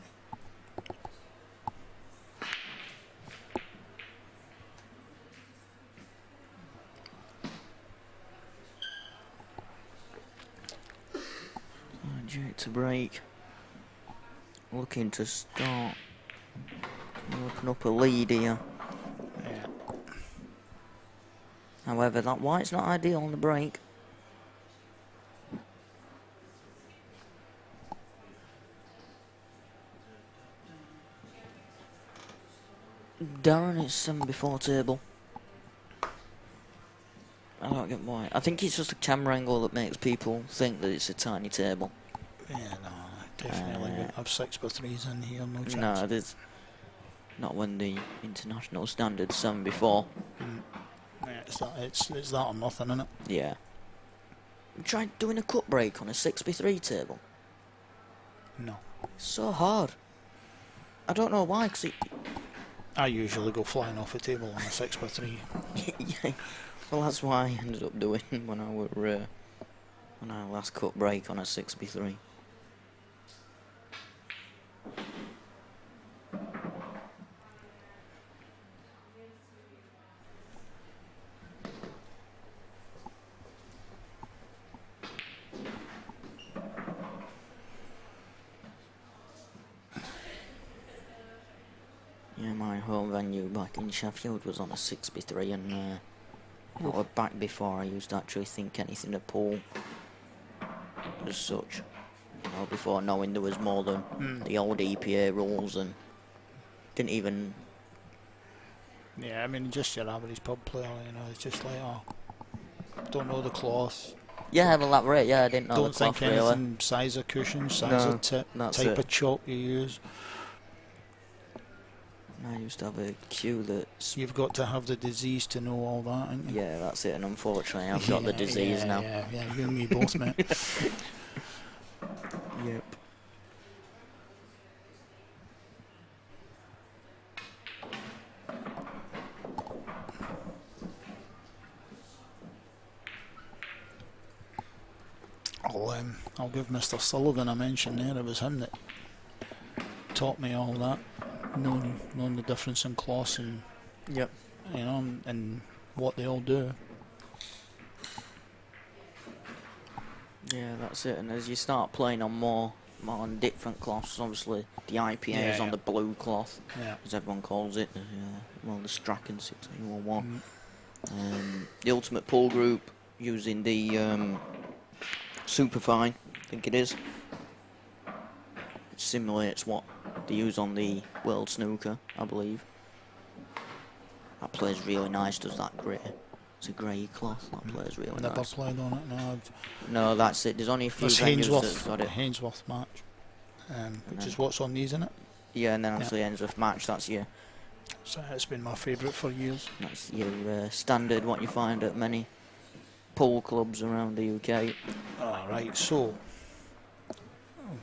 Jake to break. Looking to start. Open up a lead here. Yeah. However, that white's not ideal on the break. Darren, it's 7 before table. I don't get why. I think it's just a camera angle that makes people think that it's a tiny table. Yeah, no, definitely wouldn't have 6x3s in here, no chance. No, there's not when the international standard's 7 before. Yeah, it's that or nothing, isn't it? Yeah. Try doing a cut break on a 6x3 table. No. It's so hard. I don't know why, because I usually go flying off the table on a 6x3. Yeah. Well, that's what I ended up doing when I were when I last cut break on a 6x3. Yeah, my home venue back in Sheffield was on a 6x3, and that was back before I used to actually think anything of pool as such. You know, before knowing there was more than the old EPA rules, and didn't even. Yeah, I mean, just your average pub player, you know, it's just like, oh, don't know the cloth. Yeah, well, that right. Yeah, I didn't know Don't the think cloth really. anything, size of cushion, size No, of tip, that's type it. of chalk you use. I used to have a cue that. You've got to have the disease to know all that, haven't you? Yeah, that's it. And unfortunately, I've got the disease now. Yeah, you and me both, mate. Yep. I'll give Mr. Sullivan a mention there. It was him that taught me all that, knowing the difference in cloths and Yep. you know, and what they all do. Yeah, that's it. And as you start playing on more on different cloths, obviously the IPA is on the blue cloth, Yeah. as everyone calls it. Well, the Strachan 1611. The Ultimate Pool Group using the Superfine, I think it is. It simulates what they use on the World Snooker, I believe. That plays really nice, does that grey? It's a grey cloth, that plays really Never nice. played on it. No, No, that's it. There's only a few this venues that's got it. Hainsworth match, which is what's on these, isn't it? Yeah, and then obviously Ainsworth match, that's your So it's been my favourite for years. standard, what you find at many pool clubs around the UK. Alright, so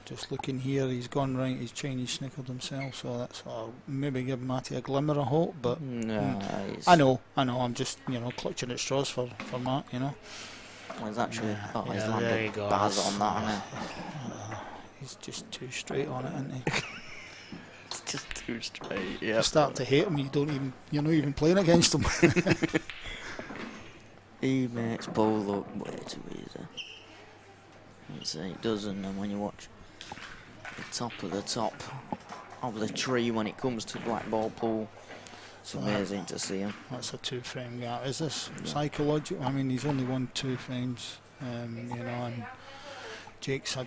just looking here, he's gone right, he's Chinese snickered himself, so that's maybe give Matty a glimmer of hope, but No, I know, I'm just, clutching at straws for Matt, There's actually he's there landed you go. bars on that, isn't it? He's just too straight on it, isn't he? It's just too straight, You yeah. start to hate him, you're not even playing against him. He makes pool look way too easy. It does, and then when you watch the top of the tree when it comes to black ball pool, it's amazing to see him. That's a 2-frame gap. Is this psychological? I mean, he's only won 2 frames, and Jake's now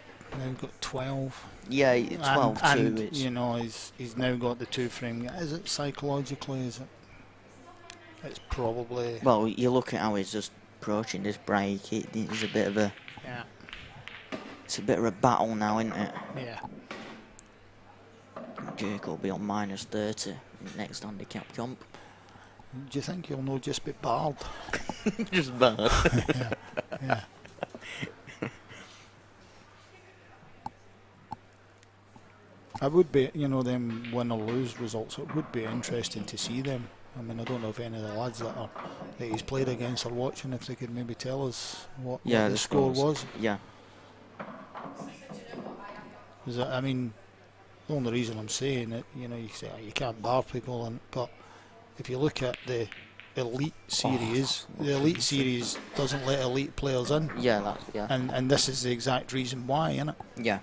got 12. Yeah, 12 and, too. It's he's now got the 2-frame gap. Is it psychologically? Is it? It's probably. well, you look at how he's just approaching this break. It's a bit of a. Yeah. It's a bit of a battle now, isn't it? Yeah. Jake will be on -30 in the next handicap comp. Do you think you'll know just be barred? Just bad. Yeah. I would be, them win or lose results. It would be interesting to see them. I mean, I don't know if any of the lads that he's played against are watching. If they could maybe tell us what the score was. Yeah. I mean, the only reason I'm saying it, you say you can't bar people, but if you look at the elite series, the elite series doesn't let elite players in. Yeah, And this is the exact reason why, isn't it? Yeah.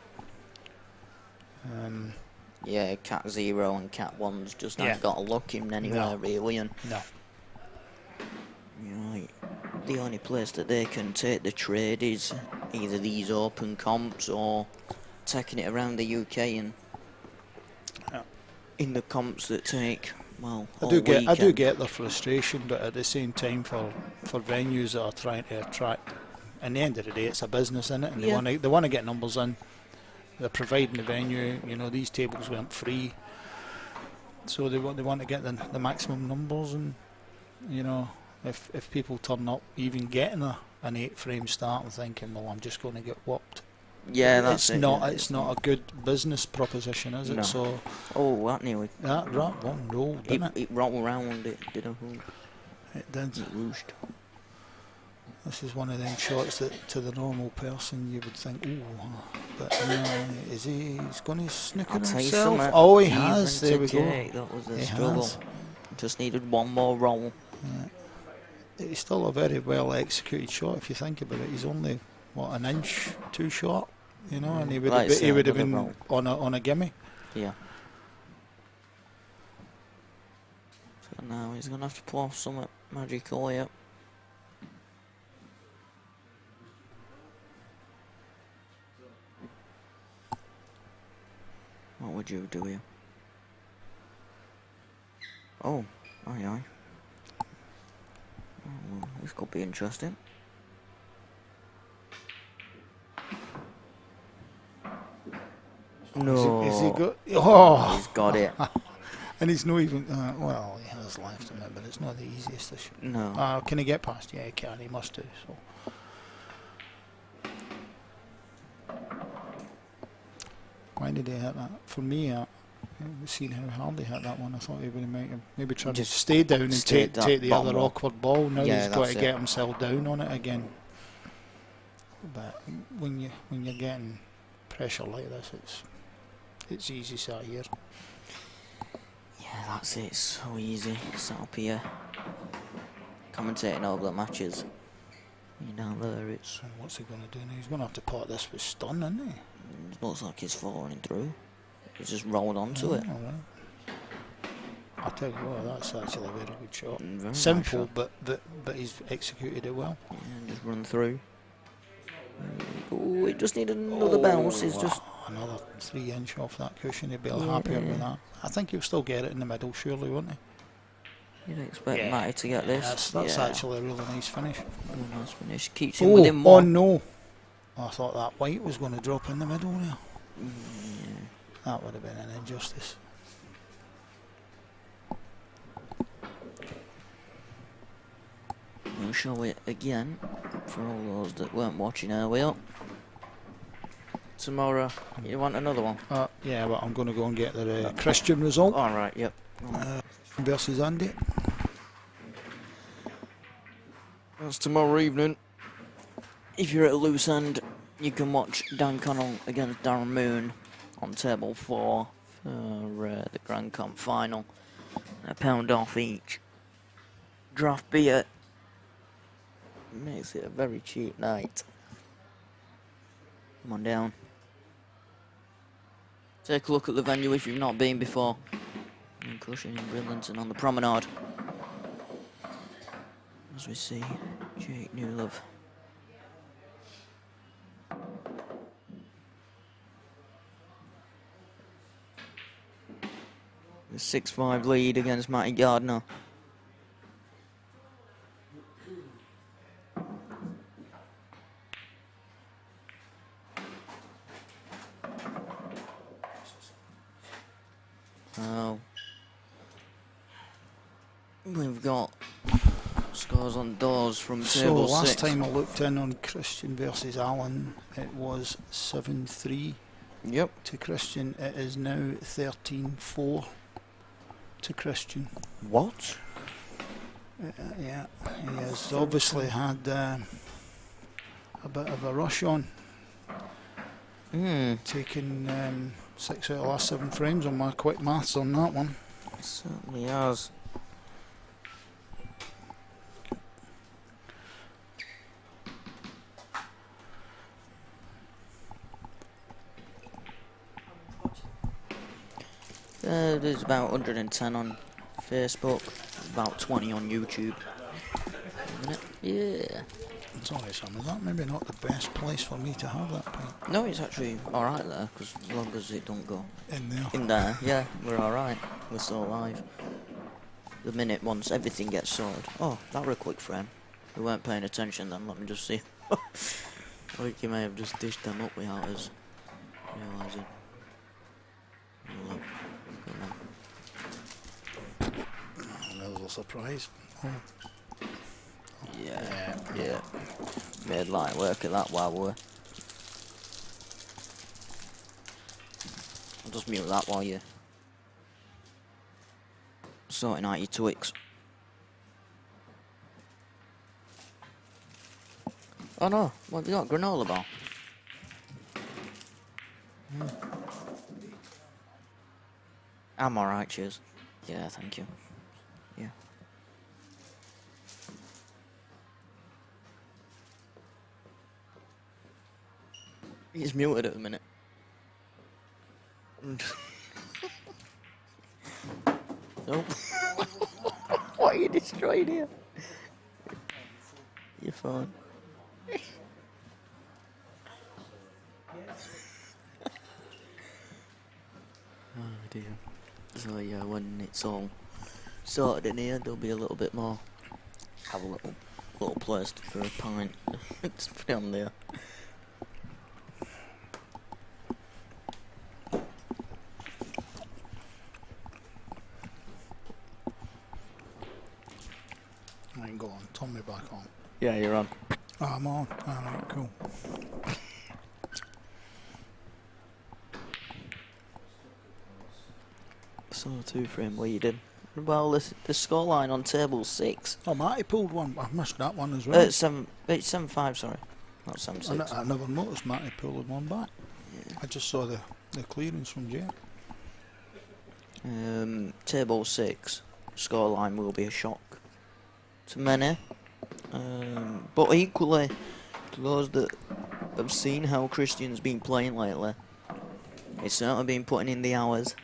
Yeah, Cat 0 and Cat 1's just haven't got a look in anywhere really, and No. The only place that they can take the trade is either these open comps or taking it around the UK and in the comps that take I do get the frustration, but at the same time for venues that are trying to attract, in the end of the day it's a business, isn't it? And they want to get numbers in. They're providing the venue. These tables weren't free, so they want to get the maximum numbers. And if people turn up even getting an 8-frame start and thinking, well, I'm just going to get whopped, Yeah, that's it's it. not yeah, it's not a good business proposition, is it? No. So Oh, that nearly. that one rolled, didn't it? It rolled around. It did a whole. It did. It rooshed. This is one of them shots that to the normal person you would think, ooh, but is he? He's going to snooker I'll tell you himself. something. Oh, he Even has. There we go. today, that was a He struggle. has. Just needed one more roll. Yeah. It's still a very well executed shot if you think about it. He's only what, an inch too short, you know, and he would Like I have say, he would have another been roll. on a gimme. Yeah. So now he's gonna have to pull off some magical here. What would you do here? Oh, aye aye. Oh, well, this could be interesting. No. Is he good? Oh, He's got it. and he's not even. Well, he has left in it, but it's not the easiest to shoot. No. Can he get past? Yeah, he can. He must do. So. Why did he hit that? For me, seeing how hard he hit that one, I thought he would have maybe tried to Just stay down and stay take that the bottom other one. awkward ball. Now Yeah, he's got that's to it. get himself down on it again. But when you're getting pressure like this, it's easy sat here. Yeah, that's it. It's so easy. Sat up here, commentating over the matches. You down there, it's. So what's he going to do now? He's going to have to pot this with stun, isn't he? It looks like he's falling through. He's just rolled onto it. All right. I tell you what, that's actually a very good shot. Very nice Simple, shot. but he's executed it well. Yeah, just run through. Oh, it just needed another bounce. It's just. Another 3 inch off that cushion. He'd be happier with that. I think he'll still get it in the middle, surely, won't he? You'd expect Matty to get this. That's yeah. actually a really nice finish. Really nice finish. Keeps him within Oh one. no! I thought that white was going to drop in the middle there. Yeah. That would have been an injustice. We'll show it again for all those that weren't watching earlier. Tomorrow, you want another one? Yeah, but I'm going to go and get the Christian result Alright, yep. versus Andy. That's tomorrow evening. If you're at a loose end, you can watch Dan Connell against Darren Moon on table 4 for the Grand Comp final. A pound off each. Draft beer makes it a very cheap night. Come on down. Take a look at the venue if you've not been before. In Cushing in Bridlington on the promenade. As we see Jake Newlove. The 6-5 lead against Matty Gardner. We've got scores on doors from So table last 6. time I looked in on Christian versus Allen, it was 7-3 Yep. to Christian. It is now 13-4 to Christian. What? Yeah, he has obviously had a bit of a rush on, taking 6 out of the last 7 frames on my quick maths on that one. Certainly has. There's about 110 on Facebook, about 20 on YouTube. Yeah. Sorry, Sam, is that maybe not the best place for me to have that point No, it's actually alright there, because as long as it don't go in there? in there, yeah, we're alright. We're still alive. The minute once everything gets sorted. Oh, that were a quick frame. We weren't paying attention then, let me just see. I think you may have just dished them up without us realising. That was a surprise. Oh. Yeah. Made light work of that while we're. just mute that while you're sorting out your Twix. Oh no, what have you got? Granola bar? I'm alright, cheers. Yeah, thank you. Yeah. He's muted at the minute. Nope. What are you destroying here? Your phone. Oh dear. So yeah, when it's all sorted in here, there'll be a little bit more. Have a little place for a pint. It's down there. Right, go on. Turn me back on. Yeah, you're on. Oh, I'm on. Alright, cool. So two frame, what you did? Well, the scoreline on table 6. Oh, Matty pulled one. I missed that one as well. It's 7-5, sorry, not 7-6. I never noticed Matty pulling one back. Yeah. I just saw the clearance from Jay. Table 6 scoreline will be a shock to many, but equally to those that have seen how Christian's been playing lately, he's certainly been putting in the hours.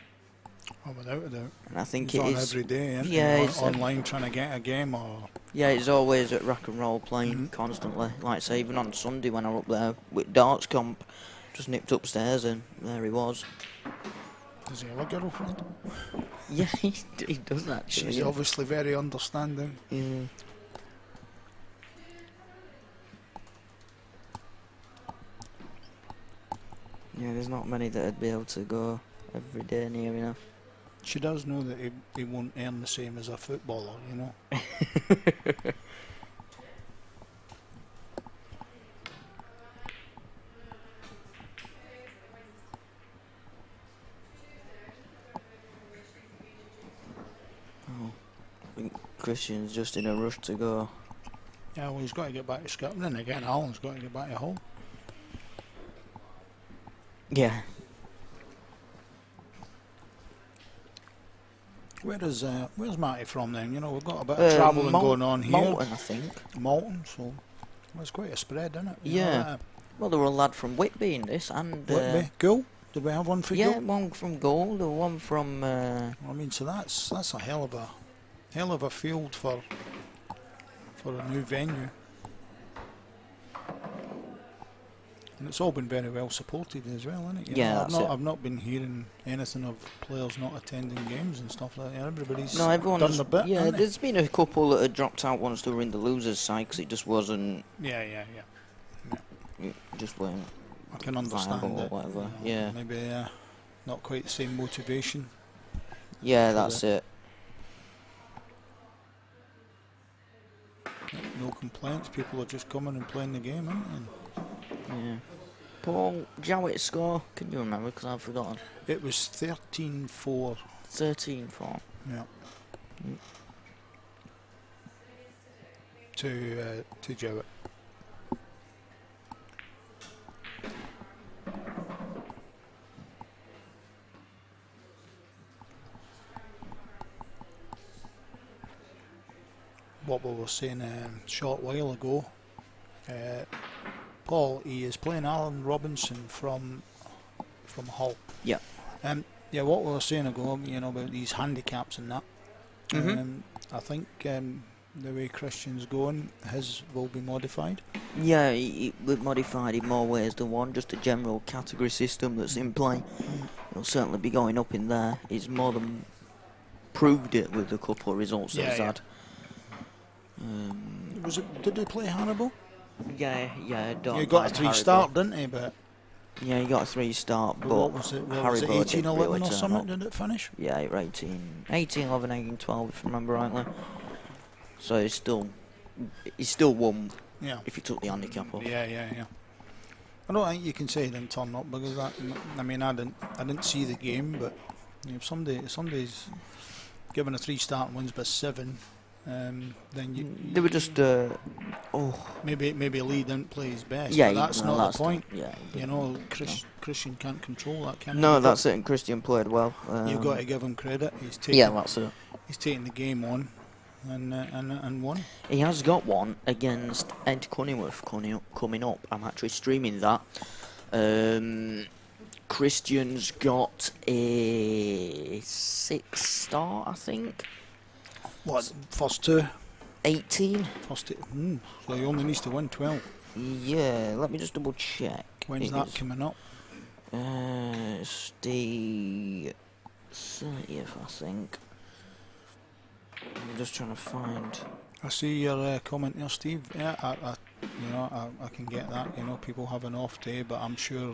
Oh, without a doubt. And I think He's it on is. every day, isn't Yeah, he? it's, Online trying to get a game or. Yeah, he's always at rock and roll playing constantly. Like I say, even on Sunday when I was up there with darts comp, just nipped upstairs and there he was. Does he have a girlfriend? Yeah, he does actually. She's yeah. obviously very understanding. Yeah. Yeah, there's not many that'd be able to go every day near enough. She does know that he won't earn the same as a footballer, you know. Oh, I think Christian's just in a rush to go. Yeah, well, he's got to get back to Scotland, and again, Alan's got to get back to home. Yeah. Where's Matty from then? You know, we've got a bit of travelling going on here. Malton, I think. Malton, so well, it's quite a spread, isn't it? You Yeah. know, Well, there were a lad from Whitby in this, and Whitby, Goal? Did we have one for yeah, Goal? one from Gold, or one from. I mean, so that's a hell of a field for a new venue. And it's all been very well supported as well, isn't it? You Yeah, know, that's it. I've not been hearing anything of players not attending games and stuff like that. Everybody's No, everyone's done the bit. yeah. hasn't There's been a couple that had dropped out once they were in the losers' side because it just wasn't. they? Yeah. It just weren't. I can understand Viable or it. whatever, you know, yeah. Maybe not quite the same motivation. Yeah, For that's it. No complaints. People are just coming and playing the game, aren't Yeah. Paul Jowett's score, can you remember? Because I've forgotten. they? It was 13-4. 13-4. Yeah. Mm. To Jowett. What we were saying a short while ago, Paul, he is playing Alan Robinson from Hull. Yeah. Yeah, what we were saying ago, you know, about these handicaps and that. Mhm. I think the way Christian's going, his will be modified. Yeah, we've modified in more ways than one. Just a general category system that's in play. It'll certainly be going up in there. He's more than proved it with a couple of results that Yeah, he's yeah. had. Did they play Hannibal? Yeah. He got a 3-star, didn't he? But Yeah, he got a 3-star, but what was it? What was it? Haribo didn't 18-11 really or turn something? up. Did it finish? Yeah, 18, 11, 18, 12, if I remember rightly. So he still won Yeah. if he took the handicap off. Yeah. I don't think you can say he didn't turn up because I mean I didn't see the game, but you know, if somebody's given a 3-star and wins by 7, then They were just maybe Lee didn't play his best. yeah, but that's not the point. Yeah, You know, Christian can't control that. Can no, that's it. And Christian played well. You've got to give him credit. He's taken, yeah, that's it. He's taken the game on, and won. He has got one against Ed Cunningworth coming up. I'm actually streaming that. Christian's got a 6-star, I think. What, first 2? 18. First 8. So he only needs to win 12. Yeah, let me just double check. When's that coming up? It's the 30th, I think. I'm just trying to find. I see your comment here, Steve. Yeah, I can get that. You know, people have an off day, but I'm sure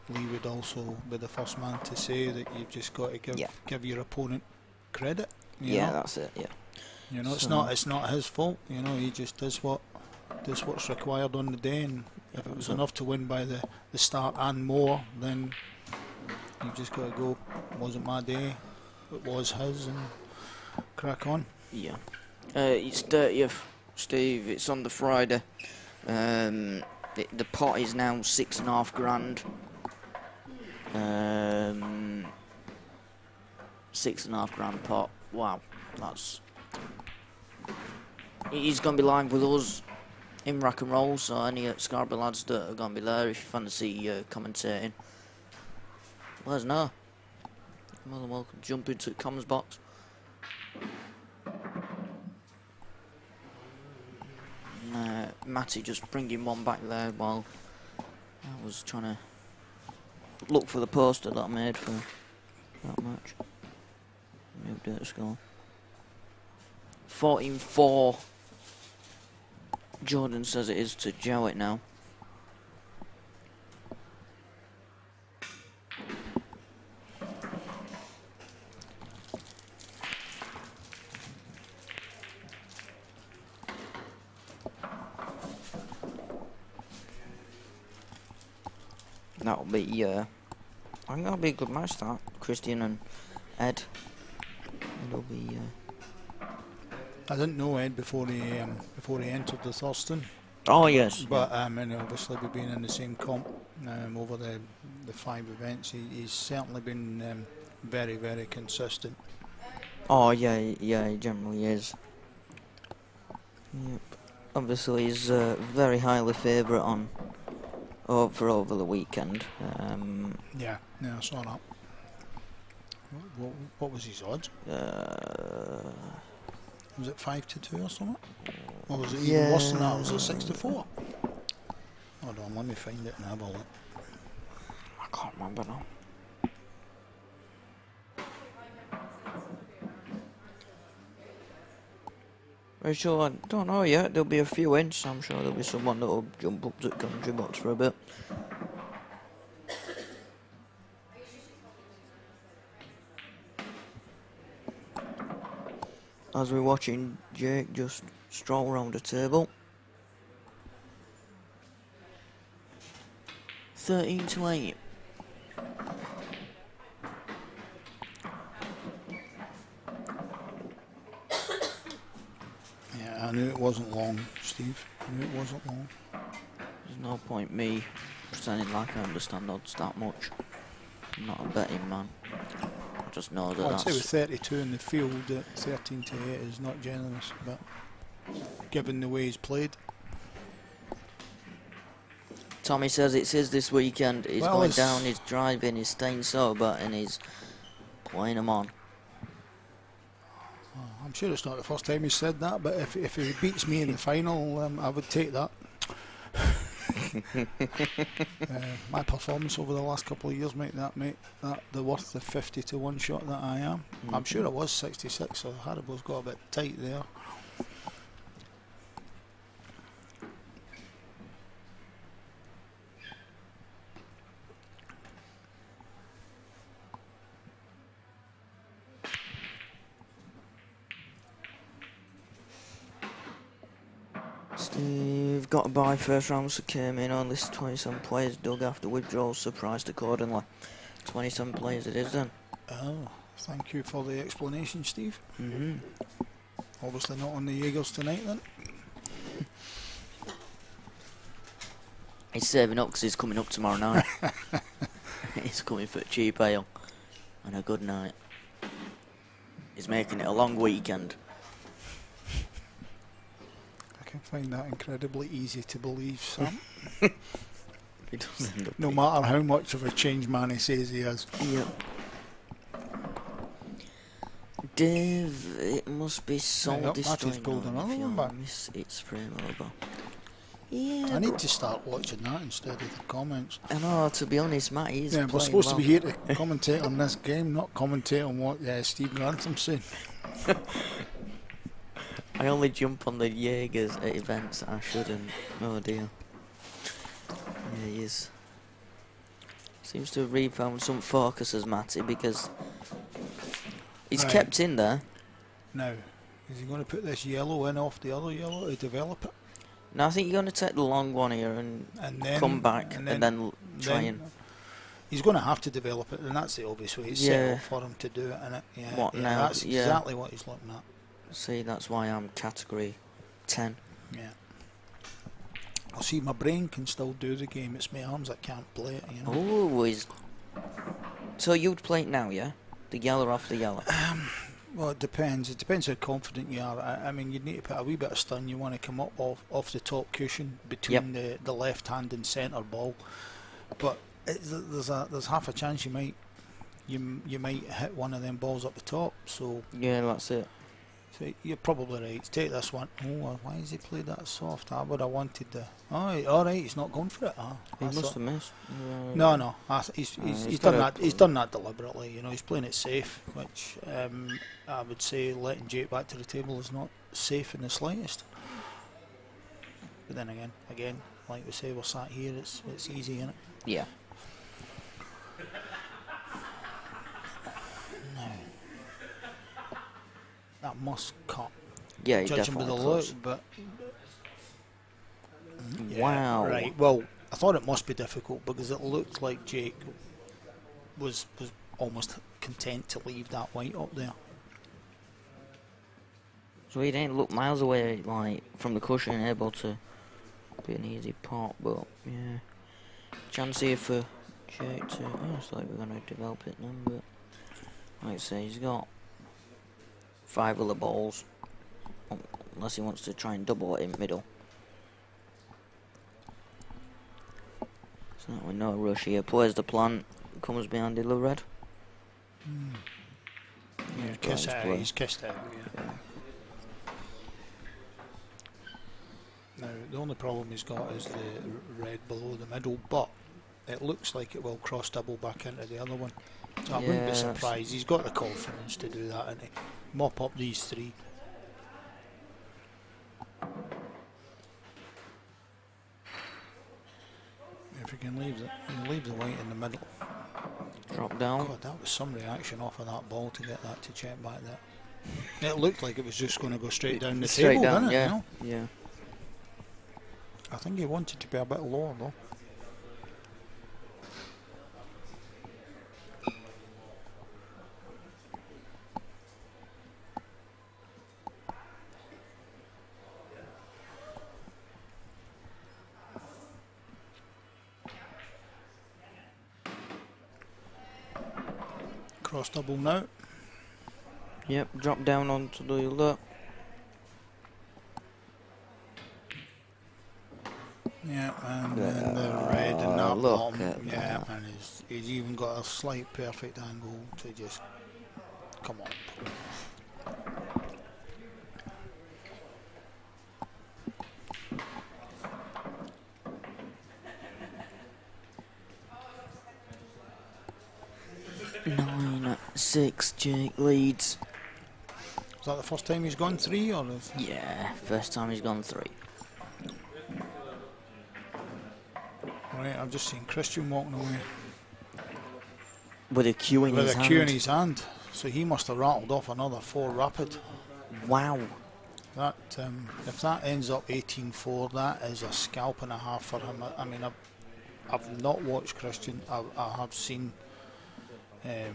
Lee would also be the first man to say that you've just got to give your opponent credit. You know? That's it. Yeah. You know, it's not his fault. You know, he just does what's required on the day, and if it was enough to win by the start and more, then you just got to go. It wasn't my day. It was his, and crack on. Yeah. It's 30th, Steve. It's on the Friday. The pot is now $6.5 grand. $6.5 grand pot. Wow, that's. He's gonna be live with us in Rock and Roll. So any Scarborough lads that are gonna be there, if you fancy commentating, let us know. More than welcome. Jump into the comms box. Matty just bringing one back there while I was trying to look for the poster that I made for that match. Let me update the score. 14-4. Jordan says it is to Jowett now. That'll be, I think that'll be a good match, that. Christian and Ed. It'll be, I didn't know Ed before he entered the Thurston. Oh, yes. But, and obviously we've been in the same comp over the 5 events. He's certainly been very, very consistent. Oh, yeah, he generally is. Yep. Obviously, he's very highly favourite on over the weekend. Yeah, I saw that. What was his odds? Was it 5-2 or something? Or was it even worse than that? Was it 6-4? Hold on, let me find it and have a look. I can't remember now. Very sure, I don't know yet. There'll be a few in, so I'm sure there'll be someone that'll jump up to the country box for a bit. As we're watching Jake just stroll around the table. 13-8. Yeah, I knew it wasn't long, Steve. I knew it wasn't long. There's no point me pretending like I understand odds that much. I'm not a betting man. I just know that I'd that's... say with 32 in the field, 13-8 is not generous, but given the way he's played. Tommy says it's his this weekend. He's Well, going down, he's driving, he's staying sober, and he's playing them on. I'm sure it's not the first time he's said that, but if he beats me in the final, I would take that. My performance over the last couple of years make that the worth the 50-1 shot that I am. I'm sure it was 66, so Haribo's got a bit tight there. Steve got to buy first round, so came in on this 27 players. Dug after withdrawals, surprised accordingly. 27 players it is then. Oh, thank you for the explanation, Steve. Mm-hmm. Obviously not on the Jaegers tonight then. He's saving up because he's coming up tomorrow night. He's coming for a cheap ale and a good night. He's making it a long weekend. I can find that incredibly easy to believe, Sam. He does end up No being- matter how much of a changed man he says he is. Yep. Dave, it must be soul Right, Matty's destroying pulled now another if one you'll back. miss its frame over. Yeah, I need but- to start watching that instead of the comments. I know, to be honest, Matty is Yeah, we're playing supposed well. to be here to commentate on this game, not commentate on what Steve Grantham's saying. I only jump on the Jaegers at events I shouldn't. Oh dear. Yeah, he is. Seems to have refound some focuses, Matty, because he's Right. kept in there. Now, is he going to put this yellow in off the other yellow to develop it? Now I think you're going to take the long one here and come back and then try and... He's going to have to develop it, and that's the obvious way. It's set Yeah. up for him to do it, and yeah, What now? that's Yeah. exactly what he's looking at. See, that's why I'm category 10. Yeah. Well, see, my brain can still do the game. It's my arms that can't play it, you know. Oh, he's... So you'd play it now, yeah? The yellow off the yellow. Well, it depends. It depends how confident you are. I mean, you'd need to put a wee bit of stun. You want to come up off the top cushion between the left hand and centre ball. But there's half a chance you might hit one of them balls up the top. So Yeah, that's it. you're probably right. Take this one. Oh, why has he played that soft? I would have wanted the. All right. He's not going for it. He must have missed. No. He's he's done got that. He's done that deliberately. You know, he's playing it safe, which I would say letting Jake back to the table is not safe in the slightest. But then again, like we say, we're sat here. It's easy, innit? Yeah. Now, that must cut. Yeah, he Judging by definitely the look, close. but Wow. right. Well, I thought it must be difficult because it looked like Jake was almost content to leave that white up there. So he didn't look miles away, like, from the cushion, able to be an easy pot, but, yeah. Chance here for Jake to... Oh, it's like we're going to develop it then, but... Like I say, he's got 5 other balls. Unless he wants to try and double it in middle. So we no rush here. Plays the plant, comes behind the red. He's kissed out. Yeah. Now the only problem he's got is the red below the middle, but it looks like it will cross double back into the other one. So I wouldn't be Yes. surprised. He's got the confidence to do that, and mop up these 3. If you can leave the white in the middle. Drop down. God, that was some reaction off of that ball to get that to check back there. It looked like it was just going to go straight down the Straight table, down, didn't it? yeah. You know? Yeah. I think he wanted to be a bit lower though. Cross double now. Yep, drop down onto the other. Yeah, and then the red and that look bottom. at Yeah, that. and he's even got a slight perfect angle to just come on. Nine, 6, Jake leads. Is that the first time he's gone 3 or is Yeah, first time he's gone 3. right? I've just seen Christian walking away With a cue in with his a hand. cue in his hand, so he must have rattled off another 4 rapid. Wow. That if that ends up 18-4, that is a scalp and a half for him. I mean, I've not watched Christian. I have seen the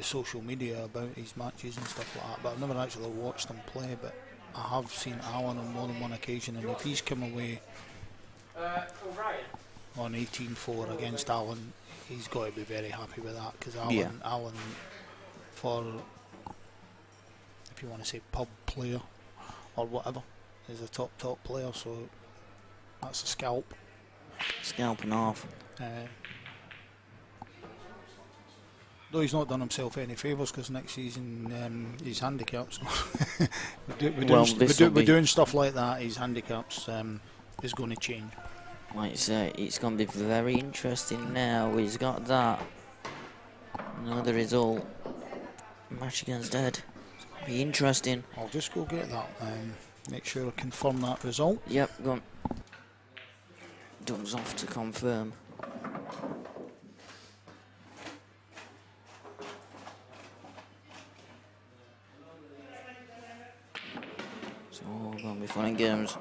social media about his matches and stuff like that, but I've never actually watched him play. But I have seen Alan on more than one occasion, and if he's come away on 18-4 against Alan, he's got to be very happy with that, because Alan, for if you want to say pub player or whatever, is a top player, so that's a scalp. Scalp and half. Though he's not done himself any favours, because next season he's handicapped. So we're doing stuff like that. His handicaps is going to change. Like you say, it's going to be very interesting now. He's got that. Another result. Match against Ed. It's going to be interesting. I'll just go get that. Make sure I confirm that result. Yep, go on. Dumb's off to confirm. So, going to be fun and games.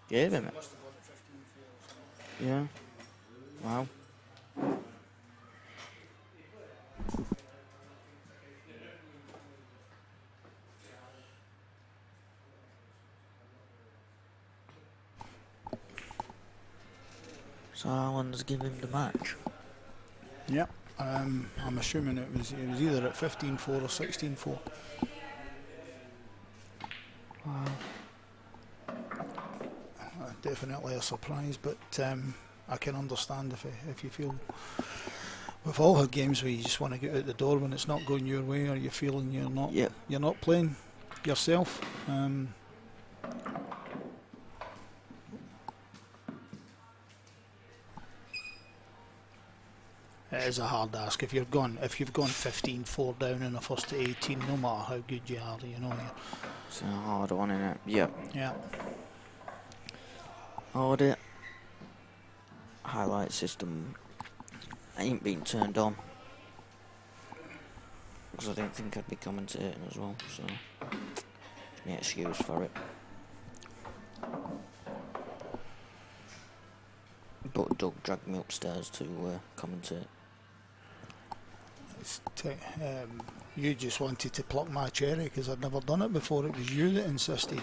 Gave him it. Yeah. Wow. So Alan's given him the match. Yep. I'm assuming it was either at 15-4 or 16-4. Wow. Definitely a surprise, but I can understand if you feel. We've all had games where you just want to get out the door when it's not going your way, or you're feeling you're not playing yourself. It is a hard ask. If you've gone 15-4 down in the first to 18, no matter how good you are, It's a hard one, isn't it? Yep. Yeah. Audit. Highlight system ain't been turned on, because I didn't think I'd be commentating as well, so any excuse for it. But Doug dragged me upstairs to commentate. You just wanted to pluck my cherry because I'd never done it before. It was you that insisted.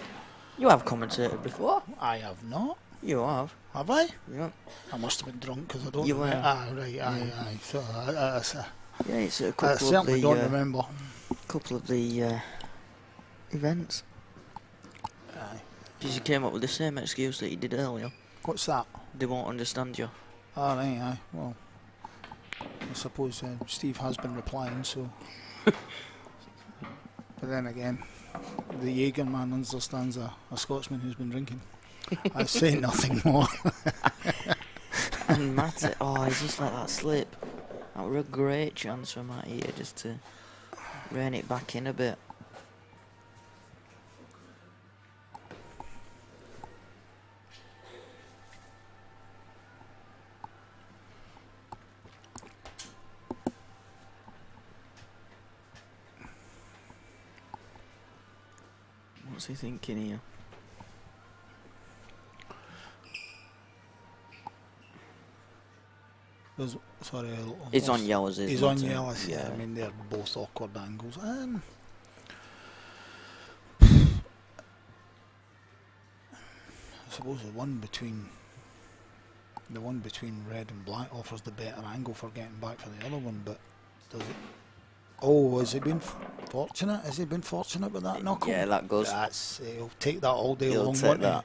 You have commentated before. I have not. You have. Have I? Yeah. I must have been drunk because I don't. You were. Right. Aye. So Yeah, it's a I couple of certainly the. don't remember. Couple of the events. Aye. Because you came up with the same excuse that you did earlier. What's that? They won't understand you. Oh, right, aye. Well, I suppose Steve has been replying, so. But then again, the Jaeger man understands a Scotsman who's been drinking. I say nothing more. And Matty, he's just let that slip. That were a great chance for Matty here just to rein it back in a bit. What's he thinking here? He's on yellows. He's on yellows. Yeah, I mean they're both awkward angles. I suppose the one between red and black offers the better angle for getting back for the other one, but does it? Oh, has he been fortunate? Has he been fortunate with that knuckle? Yeah, that goes. He'll take that all day long. He'll take that.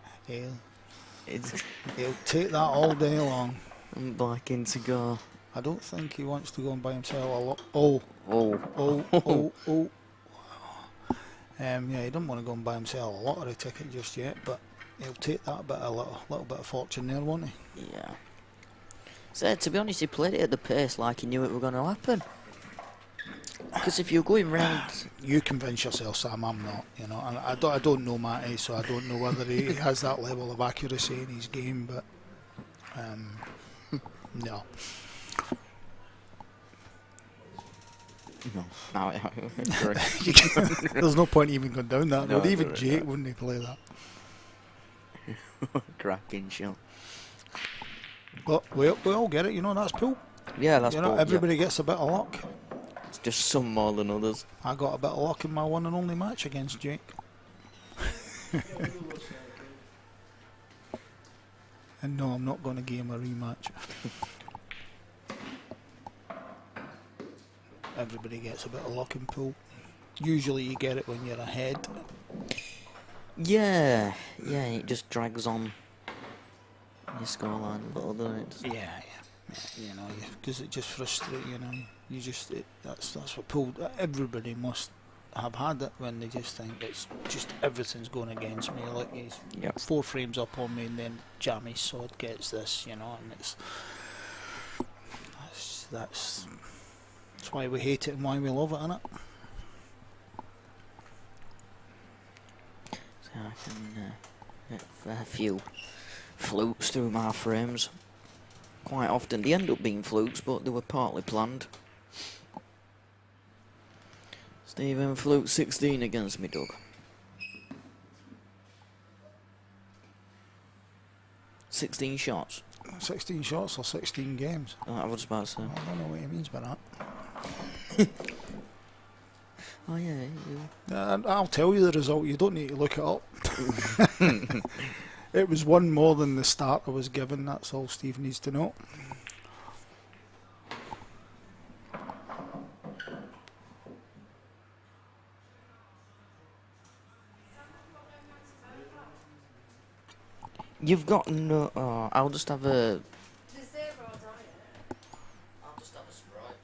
He'll take that all day long. And back in to go. I don't think he wants to go and buy himself a lot. Yeah, he doesn't want to go and buy himself a lottery ticket just yet, but he'll take that little bit of fortune there, won't he? Yeah. So to be honest, he played it at the pace like he knew it were going to happen. Because if you're going round, You convince yourself, Sam. I'm not. You know, and I don't know Matty, so I don't know whether he has that level of accuracy in his game. But no. no, There's no point even going down that No, road. Even there is Jake not. wouldn't he play that. cracking shot. But we all get it. You know, that's pool. Yeah, that's You know, both, everybody gets a bit of luck. yeah. It's just some more than others. I got a bit of luck in my one and only match against Jake. And no, I'm not going to give him a rematch. Everybody gets a bit of luck in pool. Usually you get it when you're ahead. Yeah, it just drags on your scoreline a little, doesn't it? Yeah, you know, because it just frustrates you know. You just that's what pool. Everybody must have had it when they just think it's just everything's going against me. Like he's Yep. 4 frames up on me, and then Jammy Sod gets this, you know, and that's why we hate it and why we love it, innit? So I can get a few flukes through my frames. Quite often they end up being flukes, but they were partly planned. Stephen fluke 16 against me, Doug. 16 shots. 16 shots or 16 games. I was about to say. I don't know what he means by that. Oh yeah, I'll tell you the result. You don't need to look it up. It was one more than the starter was given. That's all Steve needs to know. You've got no. I'll just have a. Is it zero or diet? I'll just have a Sprite.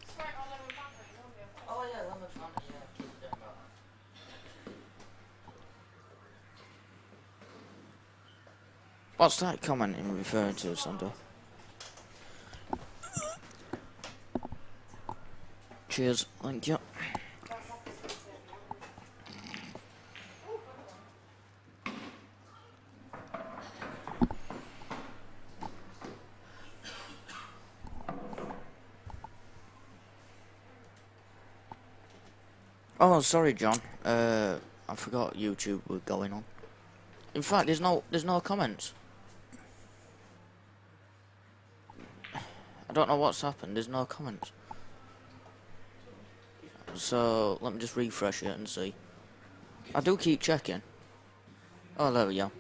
Sprite or lemon Fanta, you won't be able to. Oh yeah, lemon Fanta. Yeah, keep it down about that. What's that comment in referring to, Sandra? Cheers, thank you. Oh, sorry, John. I forgot YouTube were going on. In fact, there's no comments. I don't know what's happened. There's no comments. So let me just refresh it and see. I do keep checking. Oh, there we go.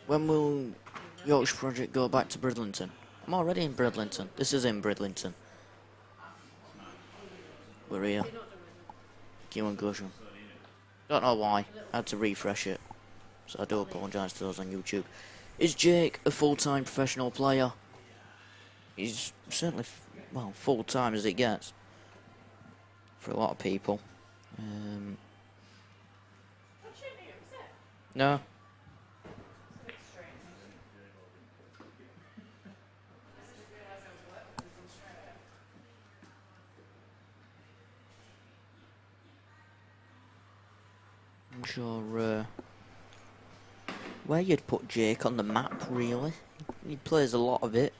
When will Yorkshire Project go back to Bridlington? I'm already in Bridlington. This is in Bridlington. We're here. Q and Gusham. Don't know why. I had to refresh it. So I do apologise to those on YouTube. Is Jake a full-time professional player? He's certainly, well, full-time as it gets. For a lot of people. No. I'm sure where you'd put Jake on the map, really. He plays a lot of it.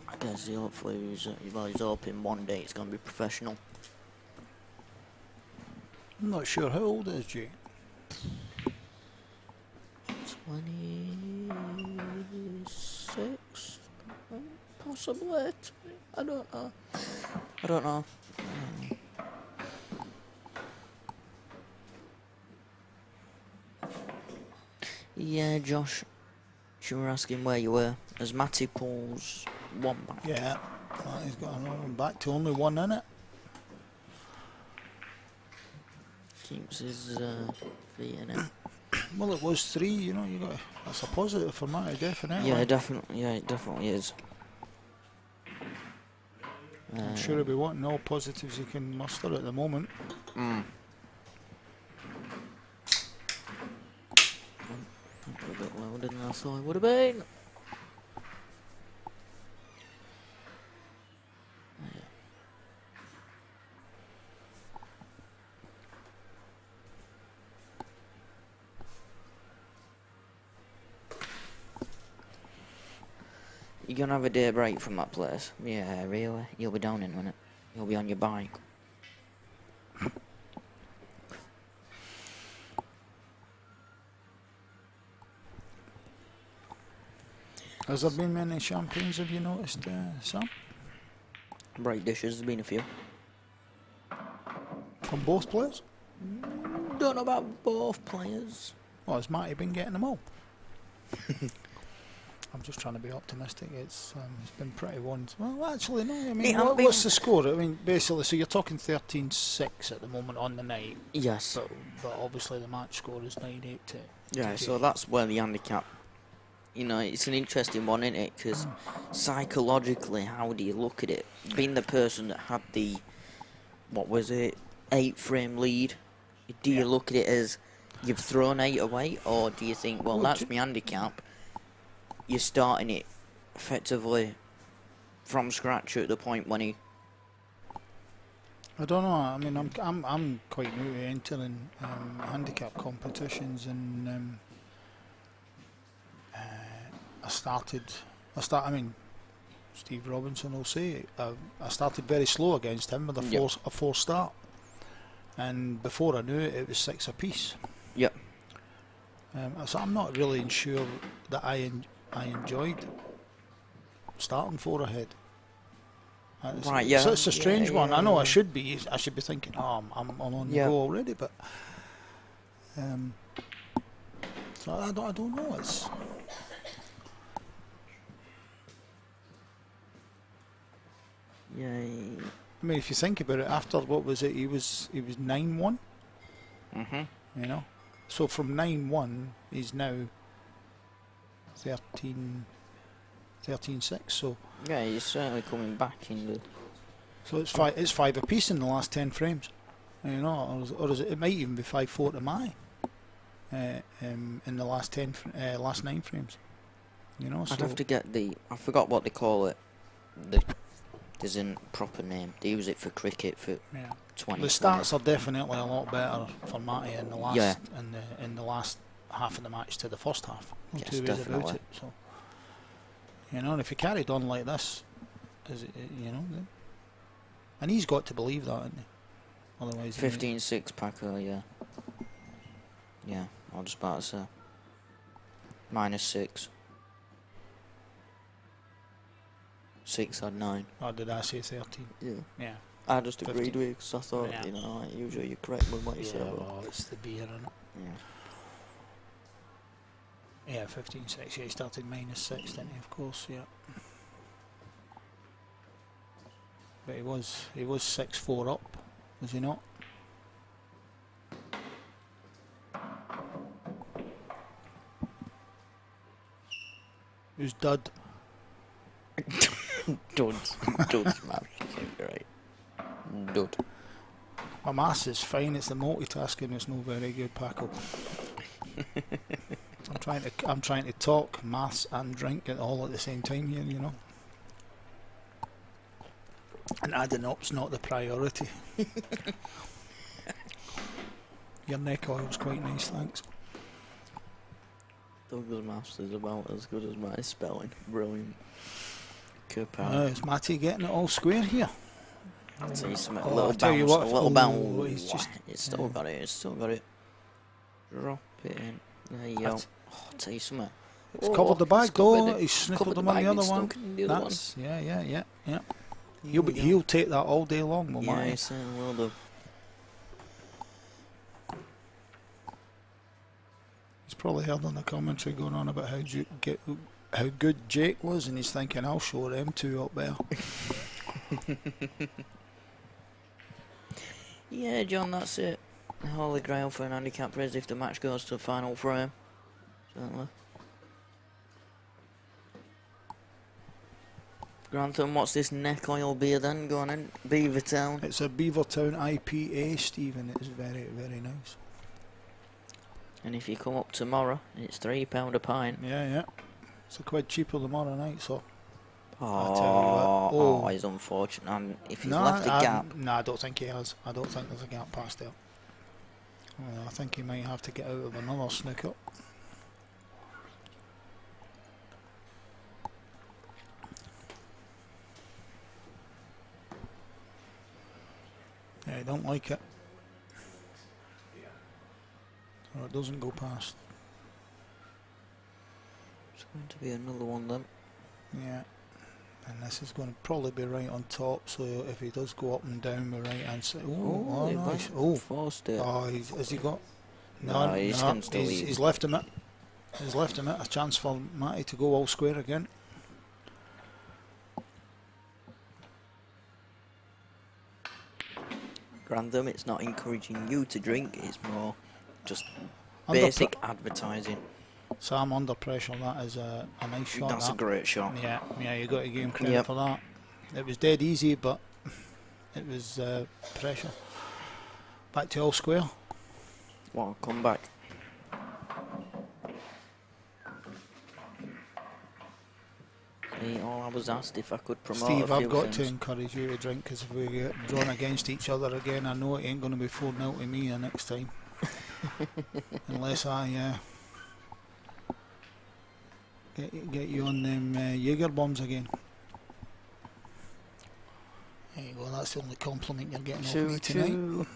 I guess hopefully he's hoping one day it's going to be professional. I'm not sure how old is Jake. 26? Possibly. I don't know. I don't know. Yeah, Josh. You were asking where you were. As Matty pulls one back. Yeah, he's got another one back to only one in it. Keeps his feet in it. Well, it was 3, you know, that's a positive for Matty, definitely. Yeah, definitely. Yeah, it definitely is. I'm sure he'll be wanting all positives he can muster at the moment. A bit louder than I thought it would have been. Yeah. You're gonna have a day break from that place? Yeah, really? You'll be down in a minute. You'll be on your bike. Has there been many champagnes, have you noticed, Sam? Bright dishes, there's been a few. From both players? Don't know about both players. Well, has Matty been getting them all? I'm just trying to be optimistic. It's been pretty ones. Well, actually, no. I mean, what's the score? I mean, basically, so you're talking 13-6 at the moment on the night. Yes. But obviously the match score is 9-8 to Yeah, so that's where the handicap, you know, it's an interesting one, isn't it? Because psychologically, how do you look at it? Being the person that had the, 8-frame lead, do you look at it as you've thrown 8 away, or do you think, well, that's my handicap? You're starting it effectively from scratch at the point when he. I don't know. I mean, I'm quite new to entering handicap competitions, and I mean, Steve Robinson will say I started very slow against him with a 4 start, and before I knew it, it was 6 apiece. Yep. So I'm not really sure that I enjoyed starting 4 ahead. Right, yeah. So it's a strange one. Yeah, I know yeah. I should be thinking, oh, I'm on the go already, but so I don't know. It's Yeah. I mean, if you think about it, after what was it? He was 9-1. Mhm. You know, so from 9-1, he's now 13-6. So Yeah, he's certainly coming back in the. so it's 5 apiece in the last 10 frames. You know, or is it? It might even be 5-4 to my in the last 9 frames. You know, so I'd have to get I forgot what they call it. There's a proper name. They use it for cricket for 20. the stats are definitely a lot better for Matty in the last in the last half of the match to the first half. No Yes, two ways about definitely. it. So you know, and if he carried on like this, you know, then, and he's got to believe that, hasn't he? Otherwise, 15-6 Packer, yeah. Yeah, I was just about to say. -6. 6 had 9. or did I say 13? Yeah. Yeah. I just 15. agreed with you because I thought, Yeah. you know, like, usually you're correct with what you Yeah, say. but- well, it's the beer, isn't it? Yeah. Yeah, 15-6. Yeah, he started -6, didn't he? Of course, yeah. But he was 6-4 up, was he not? Who's dud? Dud's smash. Right. Dud. My maths is fine. It's the multitasking that's no very good, Paco. I'm trying to talk, maths, and drink it all at the same time here, you know. And adding up's not the priority. Your neck oil's quite nice, thanks. Douglas maths is about as good as my spelling. Brilliant. Cooper. Is Matty getting it all square here? I'll tell you something. Oh, A little I'll tell you bounce. what, A little oh, bounce. he's just- It's still got it. It's still got it. Drop it in. There you go. That's- Oh, I'll tell you something. He's covered the bag he's covered though. it. He's sniffled Covered them the on the bag, other he's one. stuck in the other one. That's yeah. There He'll we go. he'll take that all day long, will Yeah, Matty? he certainly will do. He's probably heard on the commentary going on about how good Jake was, and he's thinking, I'll show them two up there. Yeah, John, that's it. The holy grail for an handicap is if the match goes to the final frame. Certainly. Grantham, what's this neck oil beer then going in? Beavertown. It's a Beavertown IPA, Stephen. It is very, very nice. And if you come up tomorrow, it's £3 a pint. Yeah. It's a quid cheaper tomorrow night, so. Oh, tell you what. oh, he's unfortunate. If he's No, left a gap. No, I don't think he has. I don't think there's a gap past there. I think he might have to get out of another snooker. Yeah, I don't like it. So it doesn't go past. It's going to be another one then. Yeah. And this is going to probably be right on top, so if he does go up and down the right hand side. Oh, nice. Oh, forced it. Oh, has he got? No, he's left him it. He's left him it. A chance for Matty to go all square again. Grantham, it's not encouraging you to drink, it's more just Under basic advertising. Sam, under pressure, that is a nice shot. That's a great shot. Yeah, you got to give him credit Yep. for that. It was dead easy, but it was pressure. Back to all square. Well, come back. See, all I was asked if I could promote Steve, a few I've got to things. encourage you to drink, because if we get drawn against each other again, I know it ain't going to be 4-0 to me the next time. Unless I get you on them Jaeger bombs again. There you go, that's the only compliment you're getting off me tonight. Choo-choo.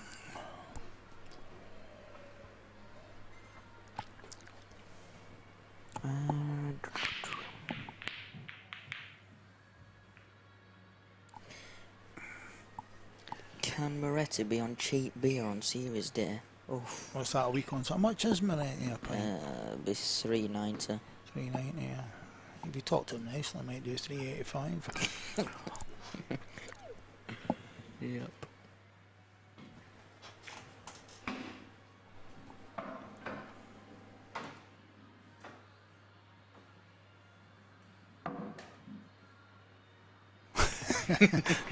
Can Moretti be on cheap beer on series day? Oof. What's that a week on? So how much is Moretti a pint? Be £3.90. $3.90, yeah. If you talk to him nicely, I might do $3.85. Yep.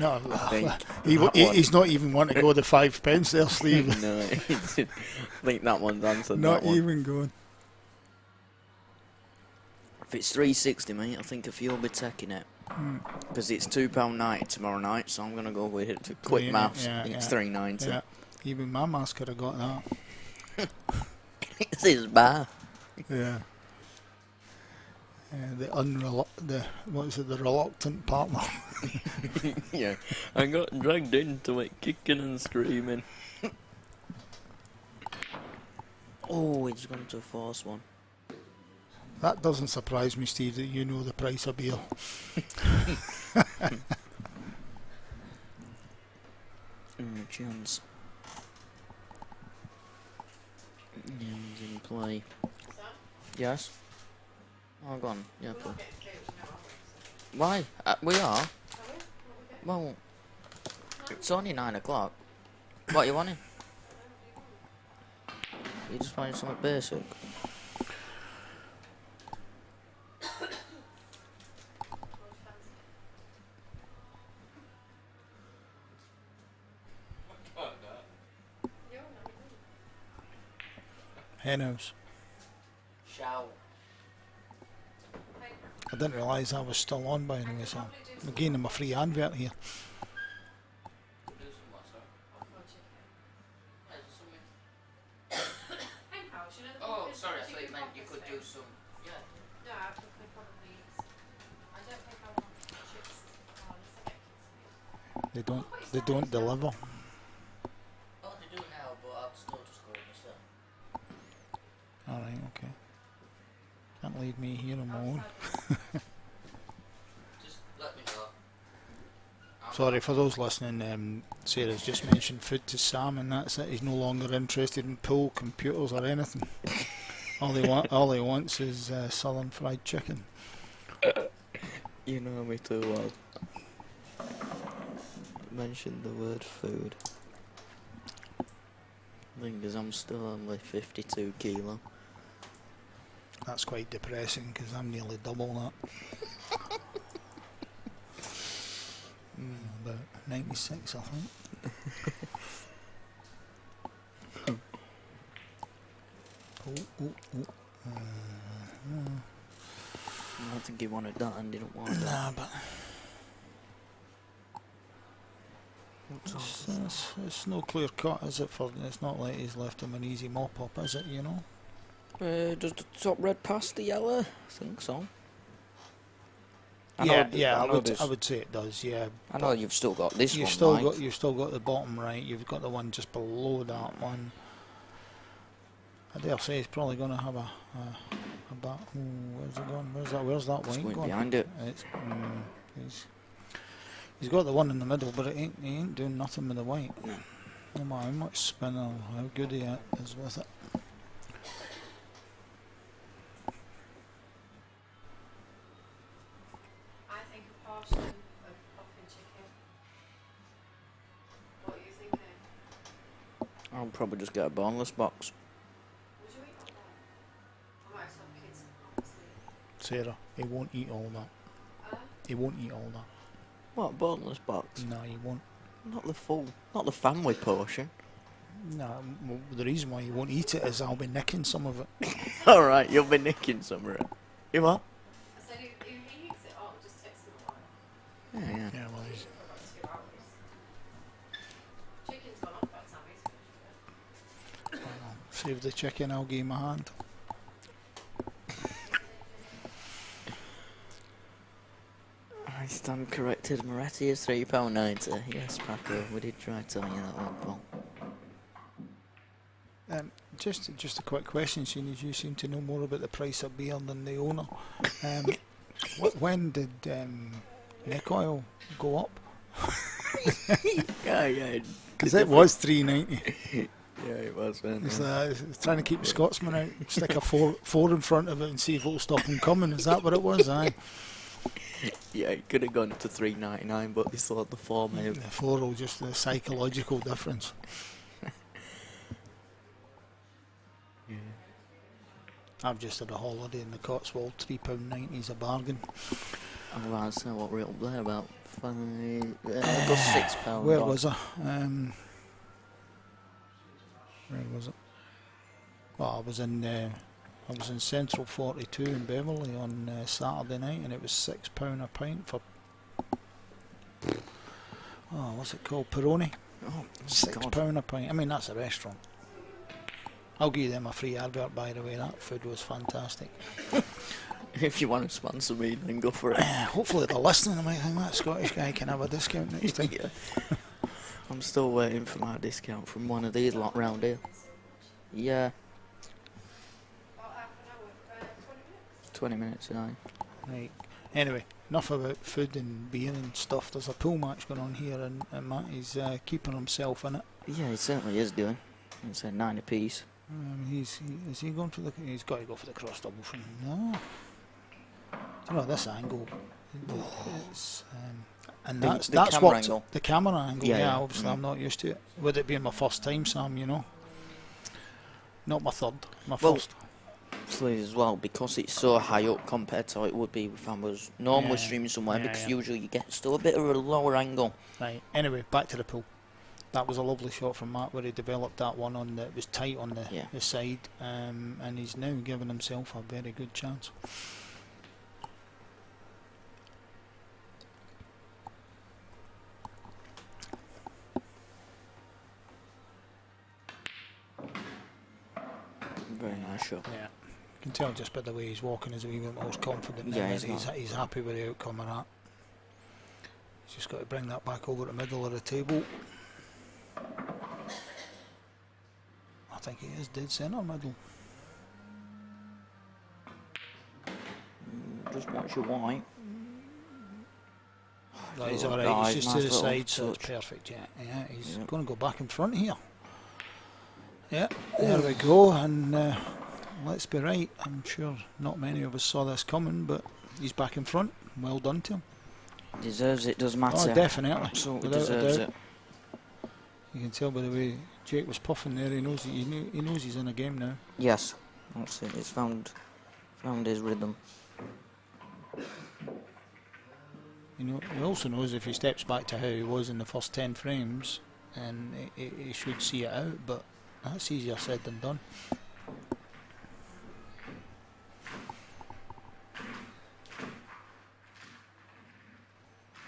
No, think he's not even wanting to go the 5 pence there, Steve. No, I think that one's answered. Not that one. even going. If it's 360, mate, I think a few will be taking it. Because it's £2.90 tomorrow night, so I'm gonna go with it. Quick Yeah, maths. yeah, I think it's yeah. £3.90. Yeah, even my mask could have got that. It's his bar. Yeah. The reluctant partner. Yeah, I got dragged into it, kicking and screaming. Oh, he's gone to force one. That doesn't surprise me, Steve, that you know the price of beer. Chance. He's in play. Yes? Oh, go on. Yeah, play. Why? We are? Well, it's only 9 o'clock. What you wanting? You just wanting something basic? Henhouse. Shout. I didn't realise I was still on by the way, so I'm giving him a free advert here. Oh, sorry, I thought you meant you could do some. Yeah. No, I could probably. I don't think I want chips on the second. They don't deliver. Oh, they do now, but I'll still just go with myself. Alright, okay. Can't leave me here on my own. Just let me know. Sorry for those listening, Sarah's just mentioned food to Sam and that's it. He's no longer interested in pool, computers or anything. all he wants is southern fried chicken. You know me too well. Mentioned the word food. Thing is, I'm still only 52 kilo. That's quite depressing because I'm nearly double that. About 96, I think. I don't think he wanted that and didn't want that. Nah, but What's it's no clear cut, is it? For it's not like he's left him an easy mop up, is it? You know. Does the top red pass the yellow? I think so. I would say it does. Yeah. I know you've still got this You've one. still right? got the bottom right. You've got the one just below that one. I dare say he's probably going to have a bat. Where's it gone? Where's that It's white going gone? behind it. He's got the one in the middle, but he ain't doing nothing with the white. No matter how much spin or how good he is with it. I think a portion of popping chicken. What are you thinking? I'll probably just get a boneless box. Would you eat all that? I might have kids, obviously. Sarah, he won't eat all that. He won't eat all that. What, boneless box? No, he won't. Not the family portion. No, well, the reason why he won't eat it is I'll be nicking some of it. Alright, you'll be nicking some of it. You what? I said if he eats it all, it just takes him a while. Yeah. Yeah, well, he's, About 2 hours. Chicken's gone off by the time he's finished with it. save the chicken, I'll give him a hand. I stand corrected. Moretti is £3.90. Yes, Paco, we did try telling you that one, Paul. Just a quick question, seeing as you seem to know more about the price of beer than the owner. When did neck oil go up? Yeah. Because it was $3.90. Yeah, it was, wasn't It's trying to keep the Scotsman out. Stick a four in front of it and see if it'll stop him coming. Is that what it was? Aye. Yeah, it could have gone to $3.99, but they thought the 4 made. The 4 will just the psychological difference. Yeah. I've just had a holiday in the Cotswold. £3.90 is a bargain. Oh, right, so what we're up there about £6. Where was I? Where was it? Well, I was in Central 42 in Beverley on Saturday night, and it was £6 a pint for what's it called? Peroni. Oh, £6 a pint. I mean, that's a restaurant. I'll give them a free advert, by the way. That food was fantastic. If you want to sponsor me, then go for it. Hopefully they're listening. I might think that Scottish guy can have a discount next time. Yeah. I'm still waiting for my discount from one of these lot round here. Yeah. About half an hour, 20 20 minutes. minutes, aye. Right. Anyway, enough about food and beer and stuff. There's a pool match going on here, and Matty's keeping himself in it. Yeah, he certainly is doing. It's a 9 apiece. Is he going for the? He's got to go for the cross double from. No. You know this angle. It's, and The that's camera what angle. the camera angle. Yeah, Yeah, yeah. obviously I'm not used to it. With it being my first time, Sam, you know. Not my third, my Well, first. Obviously as well, because it's so high up compared to how it would be if I was normally Yeah, streaming somewhere, yeah, because yeah. usually you get still a bit of a lower angle. Right. Anyway, back to the pool. That was a lovely shot from Matt where he developed that one on the. It was tight on the side, and he's now given himself a very good chance. Very nice shot. Yeah. You can tell just by the way he's walking is a wee bit more confident. Yeah, now. He's happy with the outcome of that. He's just got to bring that back over the middle of the table. I think he is dead centre middle. Just watch your white. That is Oh, alright, nice, he's just nice to the little side, so it's touch. perfect, yeah. He's Yeah. going to go back in front here. Yeah, there we go, and let's be right, I'm sure not many of us saw this coming, but he's back in front. Well done to him. Deserves it, does matter. Oh, definitely. Absolutely Without a deserves doubt. it. You can tell by the way Jake was puffing there. He knows he's in a game now. Yes, that's it. He's found his rhythm. You know, he also knows if he steps back to how he was in the first 10 frames, and he should see it out. But that's easier said than done.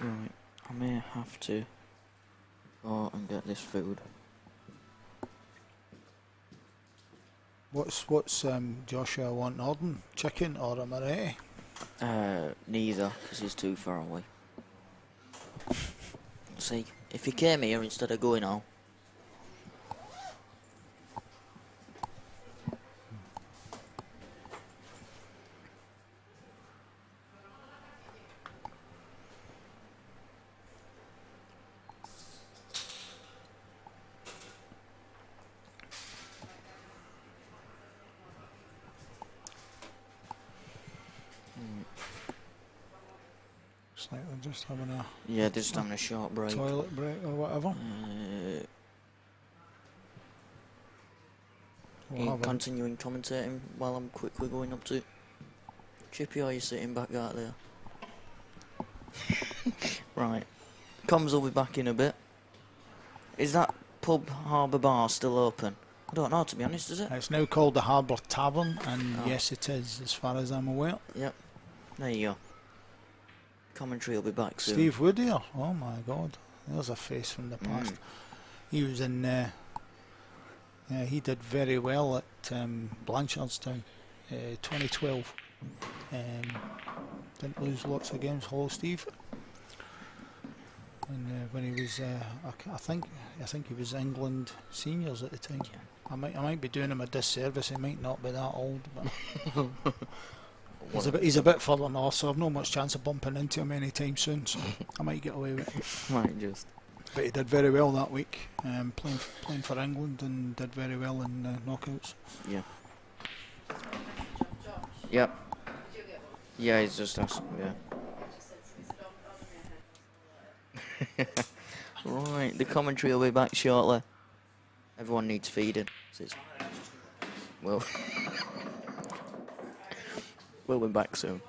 Right, I may have to go and get this food. What's Joshua want? Ordering chicken or a Moretti? Neither, because he's too far away. See, if he came here instead of going home. It's like they're just having a Yeah, just having a short break. toilet break or whatever. We'll You have a- continuing commentating while I'm quickly going up to Chippy, or are you sitting back out there? Right. Comms will be back in a bit. Is that pub Harbour Bar still open? I don't know, to be honest, is it? It's now called the Harbour Tavern, and Oh. yes, it is, as far as I'm aware. Yep. There you go. Commentary will be back soon. Steve Wood here. Oh my God, there's a face from the past. Mm. He was in. Yeah, he did very well at Blanchardstown, 2012. Didn't lose lots of games. Hello, Steve. And when he was, I think he was England seniors at the time. Yeah. I might be doing him a disservice. He might not be that old, but he's a bit further north, so I've no much chance of bumping into him anytime soon. So I might get away with it. Might just. But he did very well that week, playing for England, and did very well in knockouts. Yeah. Josh, Yep. did you get one? Yeah, he's just asking. Yeah. He just said to me, "Don't bother me ahead." Right, the commentary will be back shortly. Everyone needs feeding. So it's, well, we'll be back soon.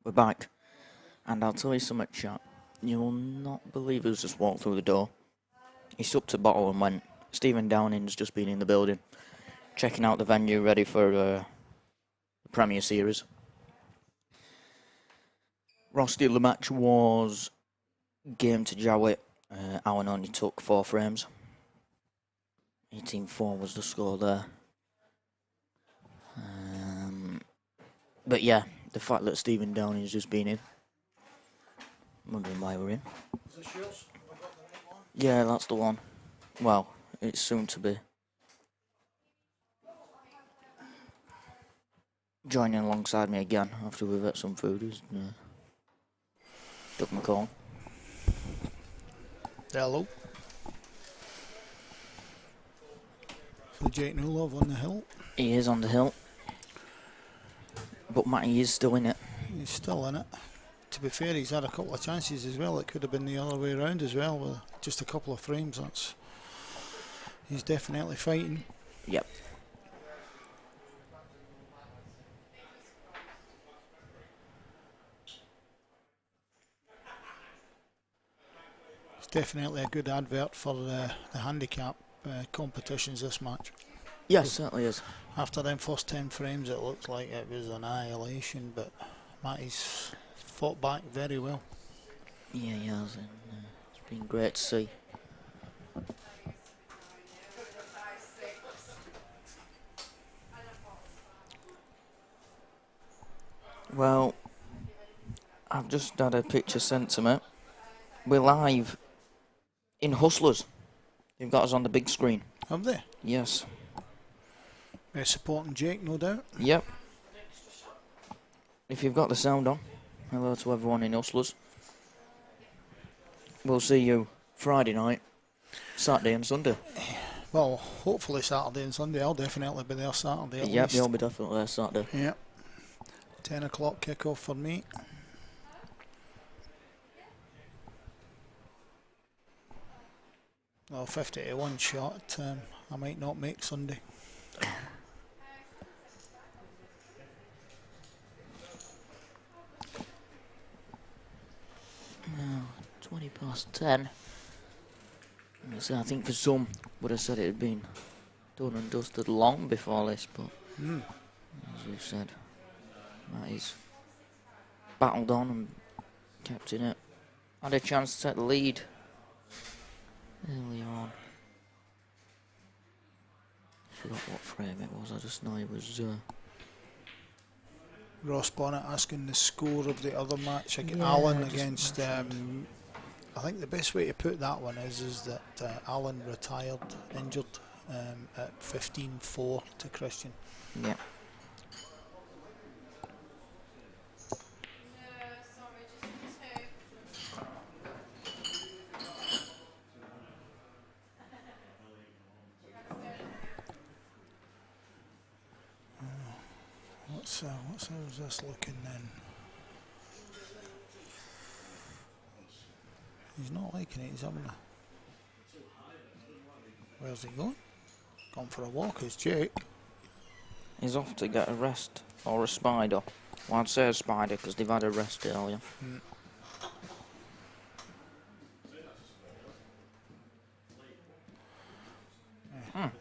We're back. And I'll tell you something, chat. You will not believe who's just walked through the door. He supped a bottle and went. Stephen Downing's just been in the building, checking out the venue, ready for the Premier Series. Rosti, the match was game to Jowett. Alan only took 4 frames. 18-4 was the score there. But yeah, the fact that Stephen Downing's just been in. I'm wondering why we're in. Is this yours? Have I got the right one? Yeah, that's the one. Well, it's soon to be. Joining alongside me again after we've had some food is Doug McCall. Hello. So Jake Newlove on the hill. He is on the hill. But Matty is still in it. He's still in it. To be fair, he's had a couple of chances as well. It could have been the other way around as well, with just a couple of frames. He's definitely fighting. Yep. It's definitely a good advert for the handicap competitions, this match. Yes, certainly is. After them first 10 frames, it looked like it was annihilation, but Matty's fought back very well. Yeah, he has, and it's been great to see. Well, I've just had a picture sent to me. We're live in Hustlers. They've got us on the big screen. Have they? Yes. They're supporting Jake, no doubt. Yep. If you've got the sound on, hello to everyone in Hustlers. We'll see you Friday night, Saturday and Sunday. Well, hopefully Saturday and Sunday. I'll definitely be there Saturday at least. You'll be definitely there Saturday. Yep. 10 o'clock kick-off for me. Well, 50 to 1 shot. I might not make Sunday. No, 20 past 10. I think for some would have said it had been done and dusted long before this, but as we've said, Matty's battled on and kept in it. Had a chance to take the lead earlier on. I forgot what frame it was, I just know it was... Ross Bonnet asking the score of the other match, Yeah, Alan just against... mentioned. I think the best way to put that one is that Alan retired injured at 15-4 to Christian. Yeah. How's this looking then? He's not liking it, he's having a... Where's he going? Gone for a walk, is Jake. He's off to get a rest, or a spider. Well, I'd say a spider, because they've had a rest earlier.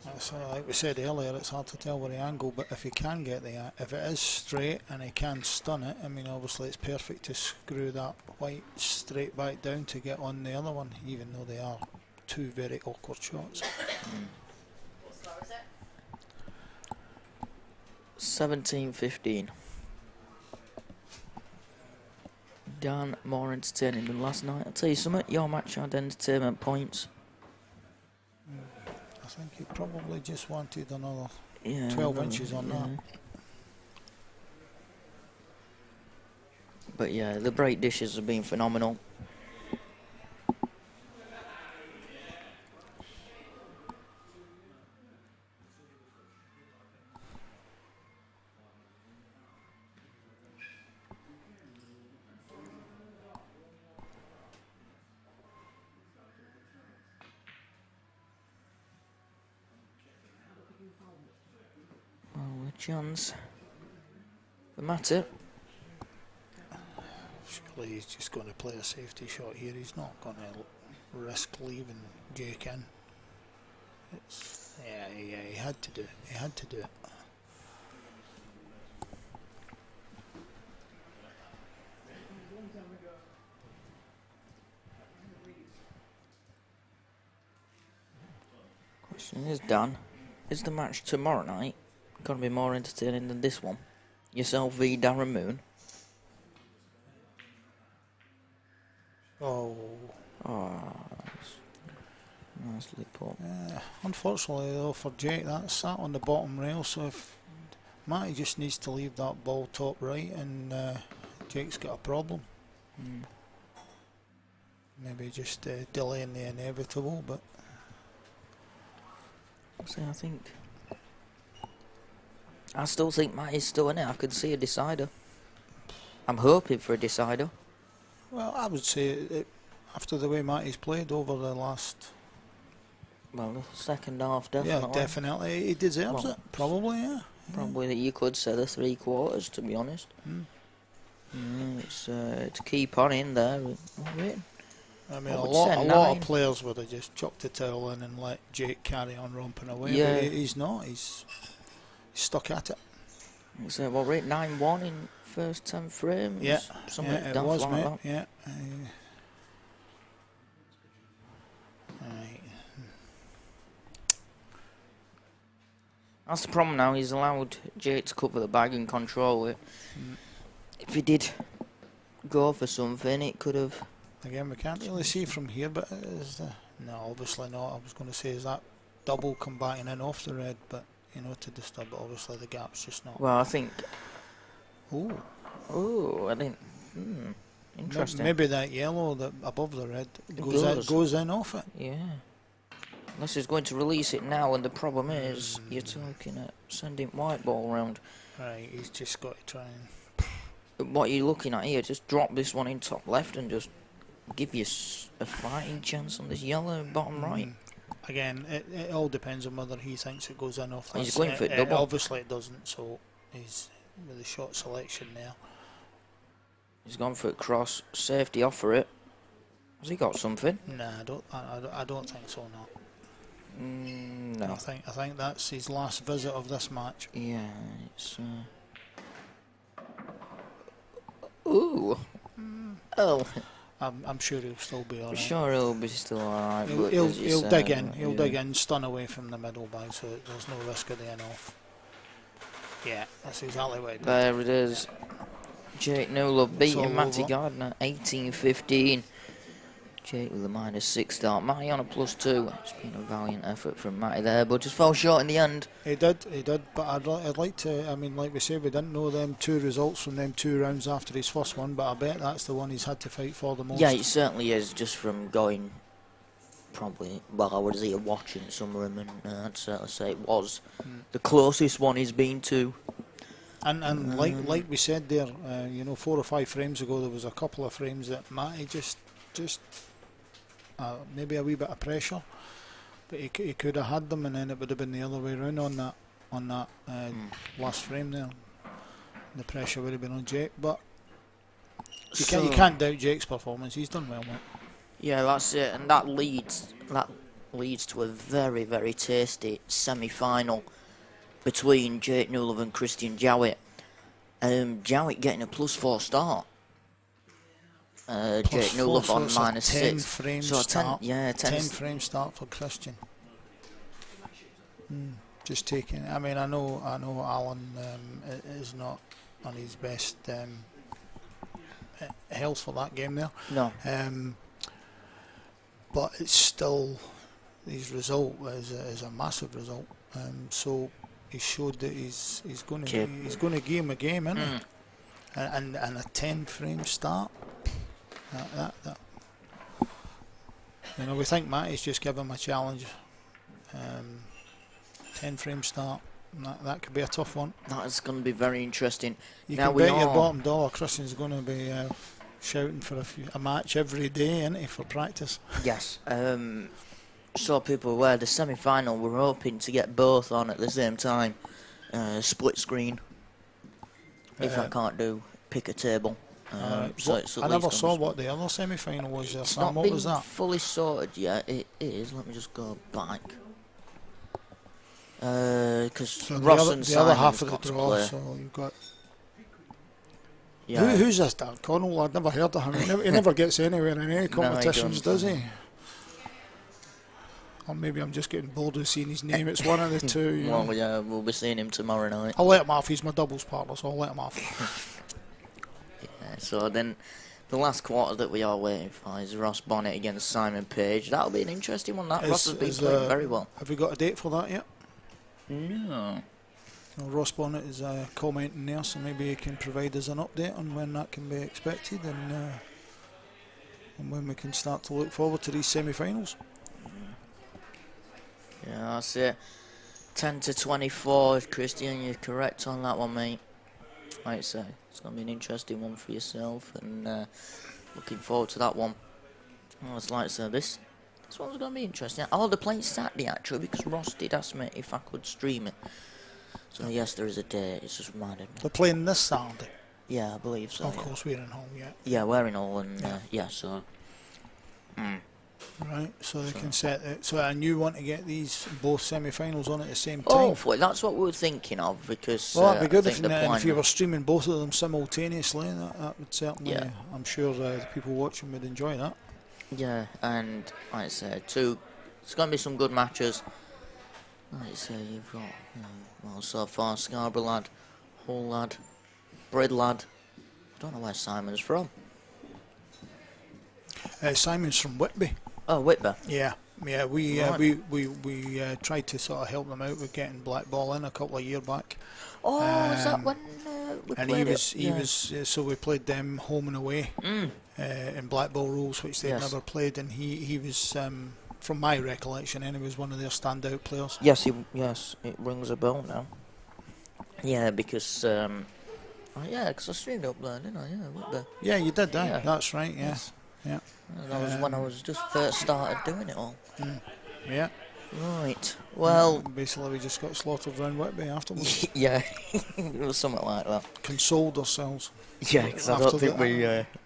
That's, like we said earlier, it's hard to tell with the angle, but if he can get if it is straight and he can stun it, I mean obviously it's perfect to screw that white straight back down to get on the other one, even though they are two very awkward shots. 17-15. Dan, more entertaining than last night. I'll tell you something, your match had entertainment points. I think he probably just wanted another 12 another, inches on that. But yeah, the break dishes have been phenomenal. Well, a chance for Matty. surely he's just going to play a safety shot here. He's not going to risk leaving Jake in. Yeah, he had to do it. He had to do it. Question is, Dan, is the match tomorrow night going to be more entertaining than this one? Yourself v Darren Moon? Oh. Nicely put. Unfortunately though for Jake, that's sat on the bottom rail, so if Matty just needs to leave that ball top right and Jake's got a problem. Maybe just delaying the inevitable, but I still think Matty's still in it. I could see a decider. I'm hoping for a decider. well, I would say after the way Matty's played over the last... Well, the second half, definitely. Yeah, definitely. He deserves it, probably, yeah. Probably that you could say the 3 quarters, to be honest. It's to keep on in there. I mean, I a would lot say of 9. players would have just chucked the towel in and let Jake carry on romping away. Yeah. But he's not. He's stuck at it. So, well, rate 9-1 in first 10 frames. Yeah, Something yeah, it daft was, like mate. that. Yeah. Right. That's the problem now. He's allowed Jake to cover the bag and control it. If he did go for something, it could have. Again, we can't really see from here, but is no, obviously not. I was going to say, is that double combating in off the red, but you know, to disturb it, obviously the gap's just not. Well, I think. Oh, I didn't. Interesting. Maybe that yellow that above the red goes in off it. Yeah. Unless he's going to release it now, and the problem is you're talking at sending white ball round. Right, he's just got to try and. What you're looking at here, just drop this one in top left and just give you a fighting chance on this yellow bottom right. Again, it all depends on whether he thinks it goes in off. He's going for it double. Obviously it doesn't, so he's with the shot selection there. He's gone for it cross, safety off for it. Has he got something? Nah, I don't think so. No. I think that's his last visit of this match. Yeah, it's. Ooh. Oh. I'm sure he'll still be alright. Sure, he'll be still alright. He'll dig in. He'll dig in, stun away from the middle bag, so there's no risk of the in off. Yeah, that's exactly what he did. There it is. Jake Newlove beating Matty over. Gardner 18-15. Jake with a -6 start. Matty on a +2. It's been a valiant effort from Matty there, but just fell short in the end. He did. But I'd like to. I mean, like we said, we didn't know them 2 results from them 2 rounds after his first one, but I bet that's the one he's had to fight for the most. Yeah, it certainly is. Just from going, probably. Well, I was here watching some of them, and I'd certainly say it was the closest one he's been to. And like we said there, 4 or 5 frames ago, there was a couple of frames that Matty just maybe a wee bit of pressure, but he could have had them, and then it would have been the other way around on that last frame there. The pressure would have been on Jake, but you can't doubt Jake's performance. He's done well, mate. Yeah, that's it, and that leads to a very, very tasty semi-final between Jake Newlove and Christian Jowett. Jowett getting a +4 start. Jake Newlove on -6. 10 frame start. 10 frame start for Christian. Just taking. I mean, I know Alan is not on his best health for that game there. No. But it's still, his result is a massive result. So he showed that he's going to give him a game, isn't he? And a 10 frame start. That. We think Matty's just given him a challenge. 10 frame start. That could be a tough one. That's going to be very interesting. You now can bet your bottom dollar Christian's going to be shouting for a match every day, isn't he, for practice? Yes. So people aware, the semi-final, we're hoping to get both on at the same time. Split screen. If I can't do, pick a table. I never saw what the other semi-final was there, It's Sam. not What been was that? fully sorted yet. It is. Let me just go back. Because So Ross and the other half Simon's of the got to draw, play. so you've got... Yeah. Who's this Dan Connell? I've never heard of him. He never gets anywhere in any competitions, does he? Or maybe I'm just getting bored of seeing his name. It's one of the two. You know. Well, yeah, we'll be seeing him tomorrow night. I'll let him off. He's my doubles partner, so I'll let him off. Yeah, so then the last quarter that we are waiting for is Ross Bonnet against Simon Page. That'll be an interesting one. Ross has been playing very well. Have we got a date for that yet? No. Well, Ross Bonnet is commenting there, so maybe he can provide us an update on when that can be expected and when we can start to look forward to these semi-finals. Yeah, that's it. 10 to 24. Christian, you're correct on that one, mate. Like I say, it's going to be an interesting one for yourself, and looking forward to that one. Oh, it's like I said, this one's going to be interesting. Oh, they're playing Saturday, actually, because Ross did ask me if I could stream it. So, yes, there is a date. It's just reminded me. They're playing this Saturday. Yeah, I believe so. Of course, we're in home, yeah. Yeah, we're in all, and yeah, so. Right, so they can set it. So, and you want to get these both semi-finals on at the same time? Hopefully, that's what we were thinking of, because Well, that'd be good if you were streaming both of them simultaneously. That would certainly, Yeah. I'm sure the people watching would enjoy that. Yeah, and like I said, it's going to be some good matches. Like I say, you've got, well, so far, Scarborough lad, Hull lad, Brid lad. I don't know where Simon's from. Simon's from Whitby. Oh, Whitby. Yeah, we Right. tried to sort of help them out with getting Black Ball in a couple of years back. Oh, is that when we And played he was so we played them home and away in Black Ball rules, which they'd never played, and he was from my recollection, and he was one of their standout players. Yes, it rings a bell now. Yeah, because because I streamed up there, didn't I? Yeah, Whitby. Yeah, you did that. Yeah. That's right. Yeah, Yes. yeah. That was when I was just first started doing it all. Yeah. Right. Well. Basically, we just got slaughtered round Whitby afterwards. Yeah, it was something like that. Consoled ourselves. Yeah, because I don't think we.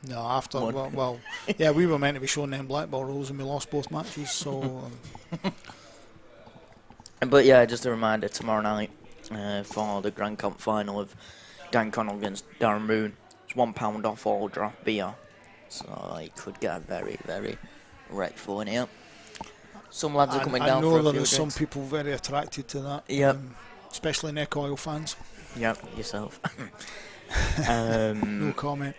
No, after won. well, yeah, we were meant to be showing them Black Ball rules, and we lost both matches. So. But yeah, just a reminder, tomorrow night for the Grand Comp final of Dan Connell against Darren Moon. It's £1 off all draft beer, so it could get very, very wreckful in here. Some lads are coming down for a few I know there are drinks. some people very attracted to that. Yep. Especially neck oil fans. Yep, yourself. No comment.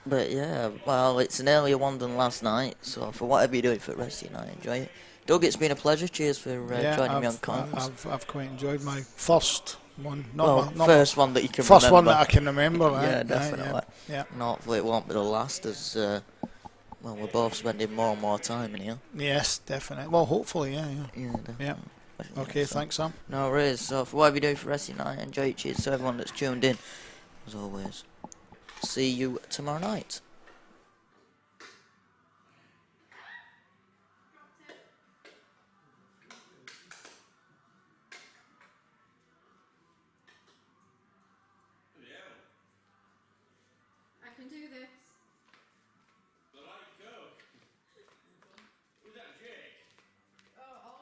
But yeah, well, it's an earlier one than last night, so for whatever you're doing for the rest of your night, enjoy it. Doug, it's been a pleasure. Cheers for joining me on comms. I've quite enjoyed my first one. First one that you can first remember. one that I can remember. Yeah, right, definitely. Yeah. And hopefully it won't be the last, as well, we're both spending more and more time in here. Yes, definitely. Well, hopefully, yeah. Yeah, definitely. Okay, thanks, Sam. No worries. So for whatever you do for the rest of your night, enjoy it. Cheers to everyone that's tuned in. As always, see you tomorrow night. I can do this.